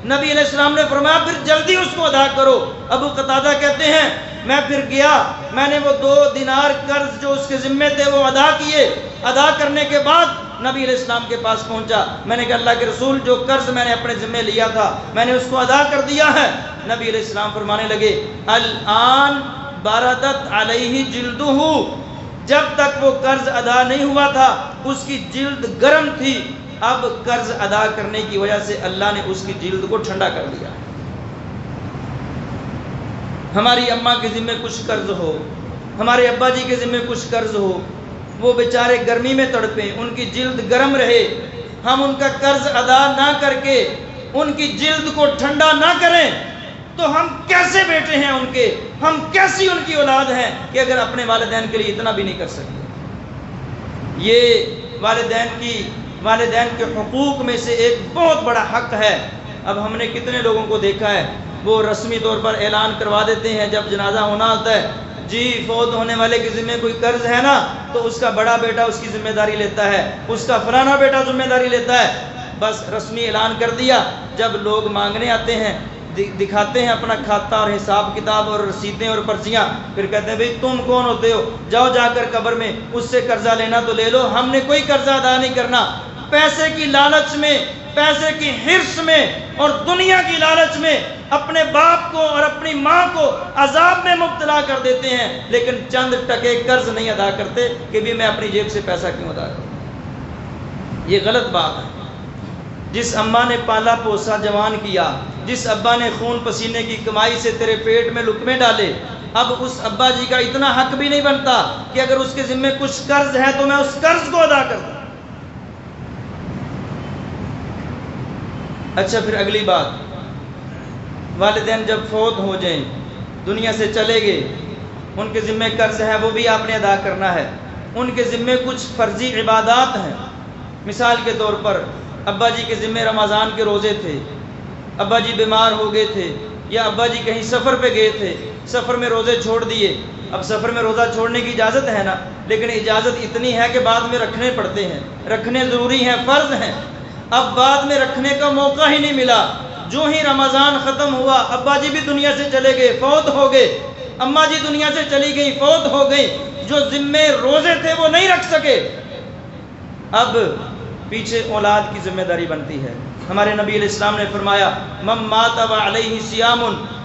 نبی علیہ السلام نے فرمایا پھر جلدی اس کو ادا کرو۔ ابو قتادہ کہتے ہیں میں پھر گیا، میں نے وہ 2 دینار قرض جو اس کے ذمے تھے وہ ادا کیے۔ ادا کرنے کے بعد نبی علیہ السلام کے پاس پہنچا، میں نے کہا اللہ کے رسول جو قرض میں نے اپنے ذمے لیا تھا میں نے اس کو ادا کر دیا ہے۔ نبی علیہ السلام فرمانے لگے الآن بردت علیہ جلدہ، جب تک وہ قرض ادا نہیں ہوا تھا اس کی جلد گرم تھی، اب قرض ادا کرنے کی وجہ سے اللہ نے اس کی جلد کو ٹھنڈا کر دیا۔ ہماری اماں کے ذمے کچھ قرض ہو، ہمارے ابا جی کے ذمے کچھ قرض ہو، وہ بیچارے گرمی میں تڑپیں، ان کی جلد گرم رہے، ہم ان کا قرض ادا نہ کر کے ان کی جلد کو ٹھنڈا نہ کریں تو ہم کیسے بیٹے ہیں ان کے، ہم کیسی ان کی اولاد ہیں کہ اگر اپنے والدین کے لیے اتنا بھی نہیں کر سکتے۔ یہ والدین کے حقوق میں سے ایک بہت بڑا حق ہے۔ اب ہم نے کتنے لوگوں کو دیکھا ہے وہ رسمی طور پر اعلان کروا دیتے ہیں جب جنازہ ہونا ہوتا ہے جی فوت ہونے والے کے ذمہ کوئی قرض ہے نا تو اس کا بڑا بیٹا اس کی ذمہ داری لیتا ہے، اس کا فلانا بیٹا ذمہ داری لیتا ہے، بس رسمی اعلان کر دیا۔ جب لوگ مانگنے آتے ہیں دکھاتے ہیں اپنا کھاتا اور حساب کتاب اور رسیدیں اور پرچیاں، پھر کہتے ہیں بھئی تم کون ہوتے ہو، جاؤ جا کر قبر میں اس سے قرضہ لینا تو لے لو، ہم نے کوئی قرضہ ادا نہیں کرنا۔ پیسے کی لالچ میں، پیسے کی حرص میں اور دنیا کی لالچ میں اپنے باپ کو اور اپنی ماں کو عذاب میں مبتلا کر دیتے ہیں، لیکن چند ٹکے قرض نہیں ادا کرتے کہ بھی میں اپنی جیب سے پیسہ کیوں ادا کروں۔ یہ غلط بات ہے۔ جس اماں نے پالا پوسا جوان کیا، جس ابا نے خون پسینے کی کمائی سے تیرے پیٹ میں لقمے ڈالے، اب اس ابا جی کا اتنا حق بھی نہیں بنتا کہ اگر اس کے ذمہ کچھ قرض ہے تو میں اس قرض کو ادا کر دوں۔ اچھا پھر اگلی بات، والدین جب فوت ہو جائیں، دنیا سے چلے گئے، ان کے ذمہ قرض ہے وہ بھی آپ نے ادا کرنا ہے۔ ان کے ذمہ کچھ فرضی عبادات ہیں، مثال کے طور پر ابا جی کے ذمہ رمضان کے روزے تھے، ابا جی بیمار ہو گئے تھے یا ابا جی کہیں سفر پہ گئے تھے، سفر میں روزے چھوڑ دیے، اب سفر میں روزہ چھوڑنے کی اجازت ہے نا، لیکن اجازت اتنی ہے کہ بعد میں رکھنے پڑتے ہیں، رکھنے ضروری ہیں، فرض ہیں۔ اب بعد میں رکھنے کا موقع ہی نہیں ملا، جو ہی رمضان ختم ہوا ابا جی بھی دنیا سے چلے گئے، فوت ہو گئے، اماں جی دنیا سے چلی گئی، فوت ہو گئی، جو ذمے روزے تھے وہ نہیں رکھ سکے، اب پیچھے اولاد کی ذمہ داری بنتی ہے۔ ہمارے نبی علیہ السلام نے فرمایا من مات وعلیہ صیام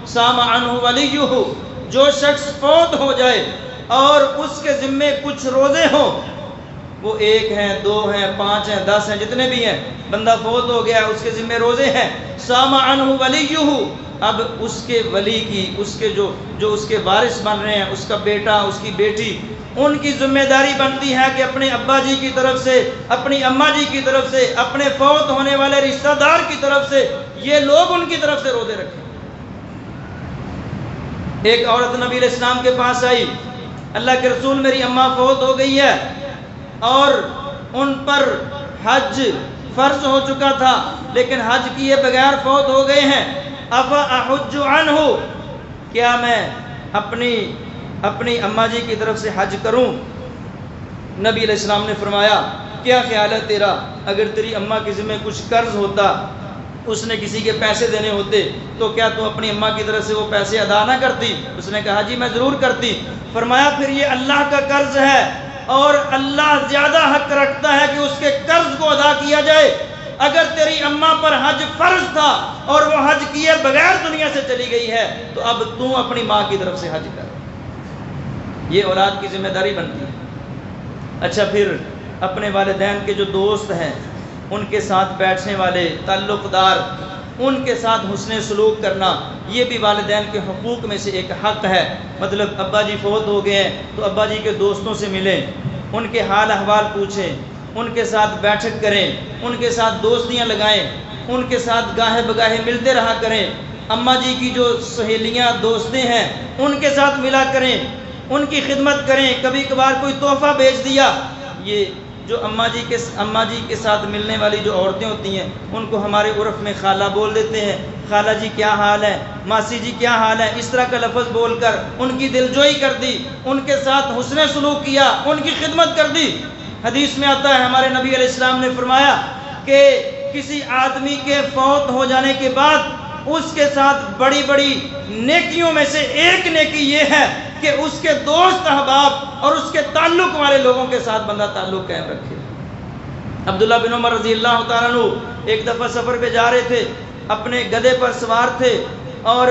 صام عنہ ولیہ، جو شخص فوت ہو جائے اور اس کے ذمے کچھ روزے ہوں، وہ 1 ہیں، 2 ہیں، 5 ہیں، 10 ہیں، جتنے بھی ہیں، بندہ فوت ہو گیا، اس کے ذمے روزے ہیں، صام عنہ ولیہ، اب اس کے ولی کی، اس کے جو اس کے وارث بن رہے ہیں، اس کا بیٹا، اس کی بیٹی، ان کی ذمہ داری بنتی ہے کہ اپنے ابا جی کی طرف سے، اپنی اماں جی کی طرف سے، اپنے فوت ہونے والے رشتہ دار کی طرف سے، یہ لوگ ان کی طرف سے روزے رکھیں۔ ایک عورت نبی علیہ السلام کے پاس آئی، اللہ کے رسول میری اماں فوت ہو گئی ہے اور ان پر حج فرض ہو چکا تھا لیکن حج کیے بغیر فوت ہو گئے ہیں، افا احج عنہ، کیا میں اپنی اماں جی کی طرف سے حج کروں؟ نبی علیہ السلام نے فرمایا کیا خیال ہے تیرا، اگر تیری اماں کے ذمہ کچھ قرض ہوتا، اس نے کسی کے پیسے دینے ہوتے، تو کیا تو اپنی اماں کی طرف سے وہ پیسے ادا نہ کرتی؟ اس نے کہا جی میں ضرور کرتی۔ فرمایا پھر یہ اللہ کا قرض ہے اور اللہ زیادہ حق رکھتا ہے کہ اس کے قرض کو ادا کیا جائے۔ اگر تیری اماں پر حج فرض تھا اور وہ حج کیے بغیر دنیا سے چلی گئی ہے تو اب تو اپنی ماں کی طرف سے حج کر، یہ اولاد کی ذمہ داری بنتی ہے۔ اچھا پھر اپنے والدین کے جو دوست ہیں، ان کے ساتھ بیٹھنے والے تعلق دار، ان کے ساتھ حسن سلوک کرنا، یہ بھی والدین کے حقوق میں سے ایک حق ہے۔ مطلب ابا جی فوت ہو گئے ہیں تو ابا جی کے دوستوں سے ملیں، ان کے حال احوال پوچھیں، ان کے ساتھ بیٹھک کریں، ان کے ساتھ دوستیاں لگائیں، ان کے ساتھ گاہے بگاہے ملتے رہا کریں۔ اماں جی کی جو سہیلیاں دوستیں ہیں ان کے ساتھ ملا کریں، ان کی خدمت کریں، کبھی کبھار کوئی تحفہ بھیج دیا۔ یہ جو اماں جی کے ساتھ ملنے والی جو عورتیں ہوتی ہیں ان کو ہمارے عرف میں خالہ بول دیتے ہیں، خالہ جی کیا حال ہے، ماسی جی کیا حال ہے، اس طرح کا لفظ بول کر ان کی دلجوئی کر دی، ان کے ساتھ حسن سلوک کیا، ان کی خدمت کر دی۔ حدیث میں آتا ہے ہمارے نبی علیہ السلام نے فرمایا کہ کسی آدمی کے فوت ہو جانے کے بعد اس کے ساتھ بڑی بڑی نیکیوں میں سے ایک نیکی یہ ہے کہ اس کے دوست احباب اور اس کے تعلق والے لوگوں کے ساتھ بندہ تعلق قائم رکھے۔ عبداللہ بن عمر رضی اللہ تعالیٰ عنہ ایک دفعہ سفر پہ جا رہے تھے، اپنے گدھے پر سوار تھے اور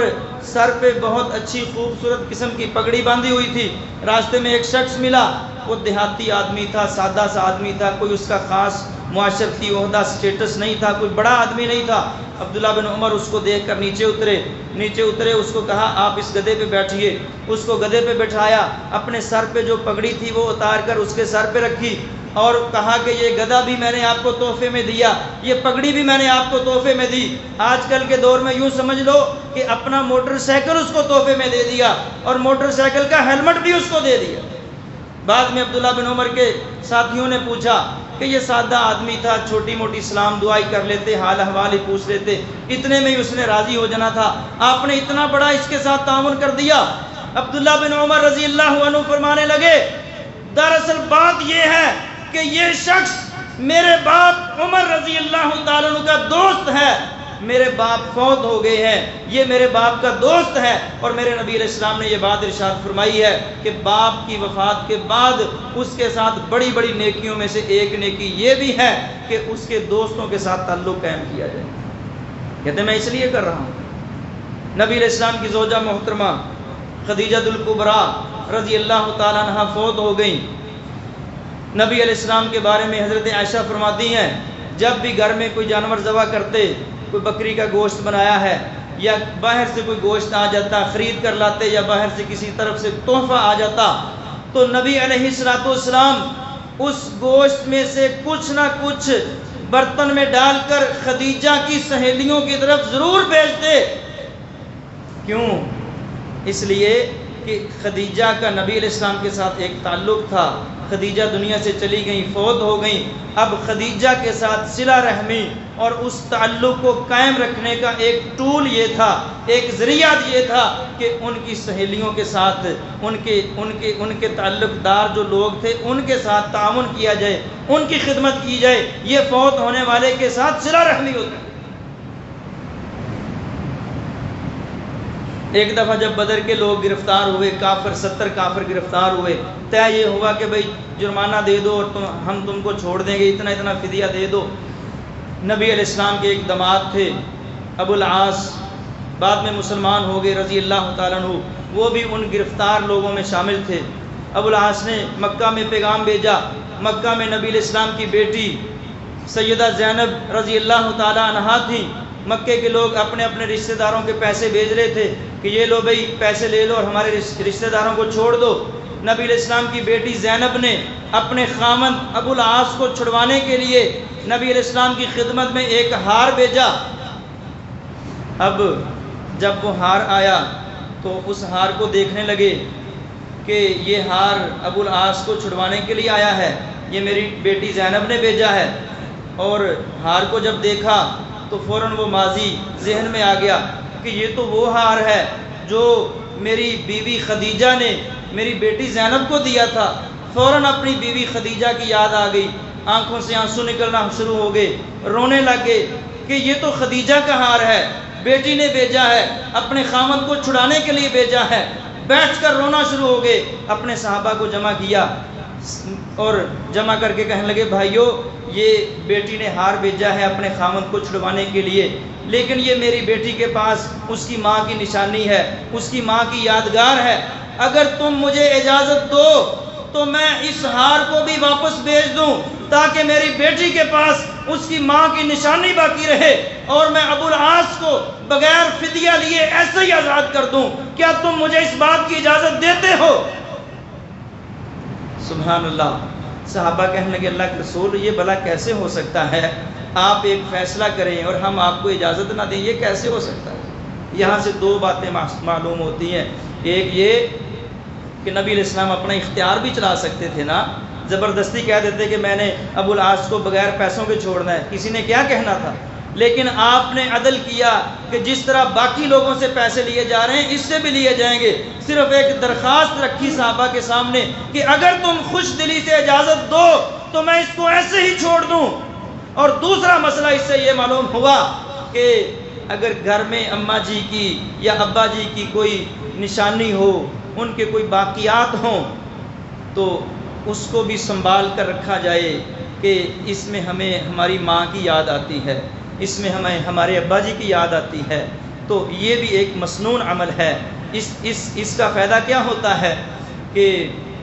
سر پہ بہت اچھی خوبصورت قسم کی پگڑی باندھی ہوئی تھی۔ راستے میں ایک شخص ملا، وہ دیہاتی آدمی تھا، سادہ سا آدمی تھا، کوئی اس کا خاص معاشرتی عہدہ سٹیٹس نہیں تھا، کوئی بڑا آدمی نہیں تھا۔ عبداللہ بن عمر اس کو دیکھ کر نیچے اترے، اس کو کہا آپ اس گدھے پہ بیٹھیے۔ اس کو گدھے پہ بٹھایا، اپنے سر پہ جو پگڑی تھی وہ اتار کر اس کے سر پہ رکھی اور کہا کہ یہ گدھا بھی میں نے آپ کو تحفے میں دیا، یہ پگڑی بھی میں نے آپ کو تحفے میں دی۔ آج کل کے دور میں یوں سمجھ لو کہ اپنا موٹر سائیکل اس کو تحفے میں دے دیا اور موٹر سائیکل کا ہیلمٹ بھی اس کو دے دیا۔ بعد میں عبداللہ بن عمر کے ساتھیوں نے پوچھا کہ یہ سادہ آدمی تھا، چھوٹی موٹی سلام دعائی کر لیتے، حال احوال ہی پوچھ لیتے، اتنے میں ہی اس نے راضی ہو جانا تھا، آپ نے اتنا بڑا اس کے ساتھ تعاون کر دیا۔ عبداللہ بن عمر رضی اللہ عنہ فرمانے لگے دراصل بات یہ ہے کہ یہ شخص میرے باپ عمر رضی اللہ تعالیٰ عنہ کا دوست ہے، میرے باپ فوت ہو گئے ہیں، یہ میرے باپ کا دوست ہے، اور میرے نبی علیہ السلام نے یہ بات ارشاد فرمائی ہے کہ باپ کی وفات کے بعد اس کے ساتھ بڑی بڑی نیکیوں میں سے ایک نیکی یہ بھی ہے کہ اس کے دوستوں کے ساتھ تعلق قائم کیا جائے۔ کہتے ہیں میں اس لیے کر رہا ہوں۔ نبی علیہ السلام کی زوجہ محترمہ خدیجہ الکبریٰ رضی اللہ تعالیٰ عنہ فوت ہو گئیں۔ نبی علیہ السلام کے بارے میں حضرت عائشہ فرماتی ہیں جب بھی گھر میں کوئی جانور ذبح کرتے، کوئی بکری کا گوشت بنایا ہے یا باہر سے کوئی گوشت آ جاتا خرید کر لاتے یا باہر سے کسی طرف سے تحفہ آ جاتا تو نبی علیہ السلام اس گوشت میں سے کچھ نہ کچھ برتن میں ڈال کر خدیجہ کی سہیلیوں کی طرف ضرور بھیجتے۔ کیوں؟ اس لیے کہ خدیجہ کا نبی علیہ السلام کے ساتھ ایک تعلق تھا، خدیجہ دنیا سے چلی گئیں، فوت ہو گئیں. اب خدیجہ کے ساتھ صلہ رحمی اور اس تعلق کو قائم رکھنے کا ایک ٹول یہ تھا، ایک ذریعہ یہ تھا کہ ان کی سہیلیوں کے ساتھ، ان کے تعلق دار جو لوگ تھے ان کے ساتھ تعاون کیا جائے، ان کی خدمت کی جائے. یہ فوت ہونے والے کے ساتھ صلہ رحمی ہوتا ہے. ایک دفعہ جب بدر کے لوگ گرفتار ہوئے، کافر 70 کافر گرفتار ہوئے، طے یہ ہوا کہ بھئی جرمانہ دے دو اور ہم تم کو چھوڑ دیں گے، اتنا اتنا فدیہ دے دو. نبی علیہ السلام کے ایک داماد تھے ابو العاص، بعد میں مسلمان ہو گئے رضی اللہ تعالیٰ عنہ، وہ بھی ان گرفتار لوگوں میں شامل تھے. ابو العاص نے مکہ میں پیغام بھیجا. مکہ میں نبی علیہ السلام کی بیٹی سیدہ زینب رضی اللہ تعالیٰ عنہا تھی. مکے کے لوگ اپنے اپنے رشتہ داروں کے پیسے بھیج رہے تھے کہ یہ لو بھئی پیسے لے لو اور ہمارے رشتہ داروں کو چھوڑ دو. نبی علیہ السلام کی بیٹی زینب نے اپنے خامند ابو العاص کو چھڑوانے کے لیے نبی علیہ السلام کی خدمت میں ایک ہار بھیجا. اب جب وہ ہار آیا تو اس ہار کو دیکھنے لگے کہ یہ ہار ابو العاص کو چھڑوانے کے لیے آیا ہے، یہ میری بیٹی زینب نے بھیجا ہے. اور ہار کو جب دیکھا تو فوراً وہ ماضی ذہن میں آ گیا کہ یہ تو وہ ہار ہے جو میری بیوی خدیجہ نے میری بیٹی زینب کو دیا تھا. فوراً اپنی بیوی خدیجہ کی یاد آ گئی، آنکھوں سے آنسو نکلنا شروع ہو گئے، رونے لگ گئے کہ یہ تو خدیجہ کا ہار ہے، بیٹی نے بھیجا ہے، اپنے خامند کو چھڑانے کے لیے بھیجا ہے. بیٹھ کر رونا شروع ہو گئے. اپنے صحابہ کو جمع کیا اور جمع کر کے کہنے لگے بھائیو، یہ بیٹی نے ہار بھیجا ہے اپنے خامند کو چھڑوانے کے لیے، لیکن یہ میری بیٹی کے پاس اس کی ماں کی نشانی ہے، اس کی ماں کی یادگار ہے. اگر تم مجھے اجازت دو تو میں اس ہار کو بھی واپس بھیج دوں تاکہ میری بیٹی کے پاس اس کی ماں کی نشانی باقی رہے اور میں ابو العاص کو بغیر فدیہ لیے ایسے ہی آزاد کر دوں. کیا تم مجھے اس بات کی اجازت دیتے ہو؟ سبحان اللہ. صحابہ کہنے لگے اللہ کے رسول یہ بھلا کیسے ہو سکتا ہے؟ آپ ایک فیصلہ کریں اور ہم آپ کو اجازت نہ دیں، یہ کیسے ہو سکتا ہے؟ یہاں سے دو باتیں معلوم ہوتی ہیں. ایک یہ کہ نبی علیہ السلام اپنا اختیار بھی چلا سکتے تھے نا، زبردستی کہہ دیتے کہ میں نے ابو العاص کو بغیر پیسوں کے چھوڑنا ہے، کسی نے کیا کہنا تھا. لیکن آپ نے عدل کیا کہ جس طرح باقی لوگوں سے پیسے لیے جا رہے ہیں اس سے بھی لیے جائیں گے. صرف ایک درخواست رکھی صحابہ کے سامنے کہ اگر تم خوش دلی سے اجازت دو تو میں اس کو ایسے ہی چھوڑ دوں. اور دوسرا مسئلہ اس سے یہ معلوم ہوا کہ اگر گھر میں اماں جی کی یا ابا جی کی کوئی نشانی ہو، ان کے کوئی باقیات ہوں، تو اس کو بھی سنبھال کر رکھا جائے کہ اس میں ہمیں ہماری ماں کی یاد آتی ہے، اس میں ہمیں ہمارے ابا جی کی یاد آتی ہے. تو یہ بھی ایک مسنون عمل ہے. اس کا فائدہ کیا ہوتا ہے کہ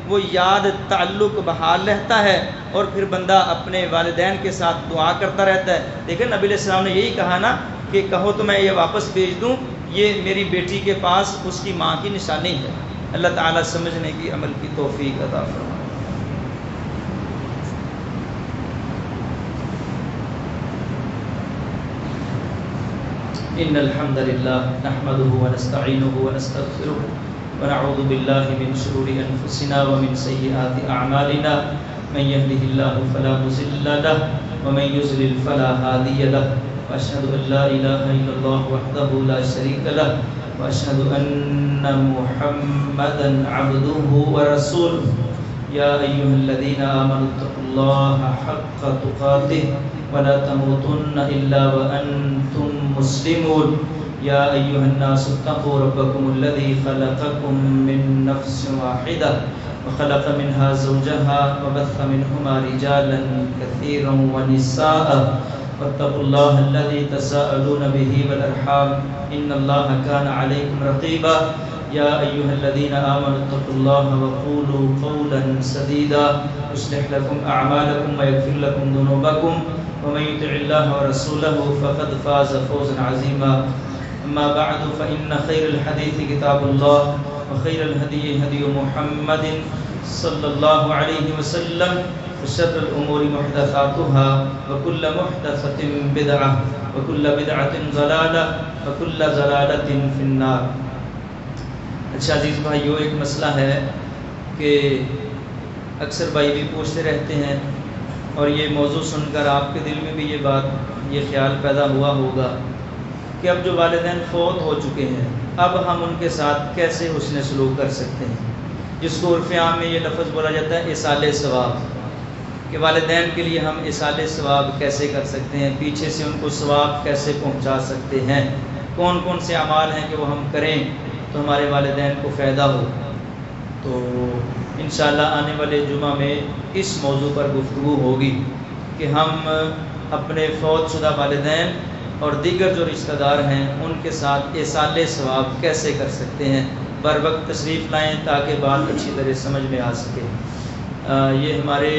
وہ یاد تعلق بحال رہتا ہے اور پھر بندہ اپنے والدین کے ساتھ دعا کرتا رہتا ہے. دیکھیں نبی علیہ السلام نے یہی کہا نا کہ کہو تو میں یہ واپس بھیج دوں، یہ میری بیٹی کے پاس اس کی ماں کی نشانی ہے. اللہ تعالیٰ سمجھنے کی عمل کی توفیق عطا فرمائے. ان الحمد للہ نحمده ونستعینه ونستغفره ونعوذ باللہ من شرور انفسنا ومن سیئات اعمالنا من يهده الله فلا مضل له ومن يضلل فلا هادي له واشهد ان لا اله الا الله وحده لا شريك له واشهد ان محمدا عبده ورسوله يا ايها الذين امنوا اتقوا الله حق تقاته ولا تموتن إلا وأنتم مسلمون يا أيها الناس اتقوا ربكم الذي خلقكم من نفس واحدة وخلق منها زوجها وبث منهما رجالا كثيرا ونساء واتقوا الله الذي تساءلون به والأرحام إن الله كان عليكم رقيبا يا أيها الذين آمنوا اتقوا الله وقولوا قولا سديدا يصلح لكم أعمالكم ويغفر لكم ذنوبكم ومن يطع الله ورسوله فقد فاز فوزا عظيما. أما بعد فإن خير الحديث كتاب الله وخير الهدي هدي محمد صلى الله عليه وسلم وشر الأمور محدثاتها وكل محدثة بدعة وكل بدعة ضلالة وكل ضلالة في النار. اچھا عزیز بھائیو، ایک مسئلہ ہے کہ اکثر بھائی بھی پوچھتے رہتے ہیں، اور یہ موضوع سن کر آپ کے دل میں بھی یہ خیال پیدا ہوا ہوگا کہ اب جو والدین فوت ہو چکے ہیں اب ہم ان کے ساتھ کیسے حسن سلوک کر سکتے ہیں، جس کو عرف عام میں یہ لفظ بولا جاتا ہے ایصال ثواب، کہ والدین کے لیے ہم ایصال ثواب کیسے کر سکتے ہیں، پیچھے سے ان کو ثواب کیسے پہنچا سکتے ہیں، کون کون سے اعمال ہیں کہ وہ ہم کریں تو ہمارے والدین کو فائدہ ہو۔ تو انشاءاللہ آنے والے جمعہ میں اس موضوع پر گفتگو ہوگی کہ ہم اپنے فوت شدہ والدین اور دیگر جو رشتہ دار ہیں ان کے ساتھ ایصال ثواب کیسے کر سکتے ہیں۔ بر وقت تشریف لائیں تاکہ بات اچھی طرح سمجھ میں آ سکے۔ یہ ہمارے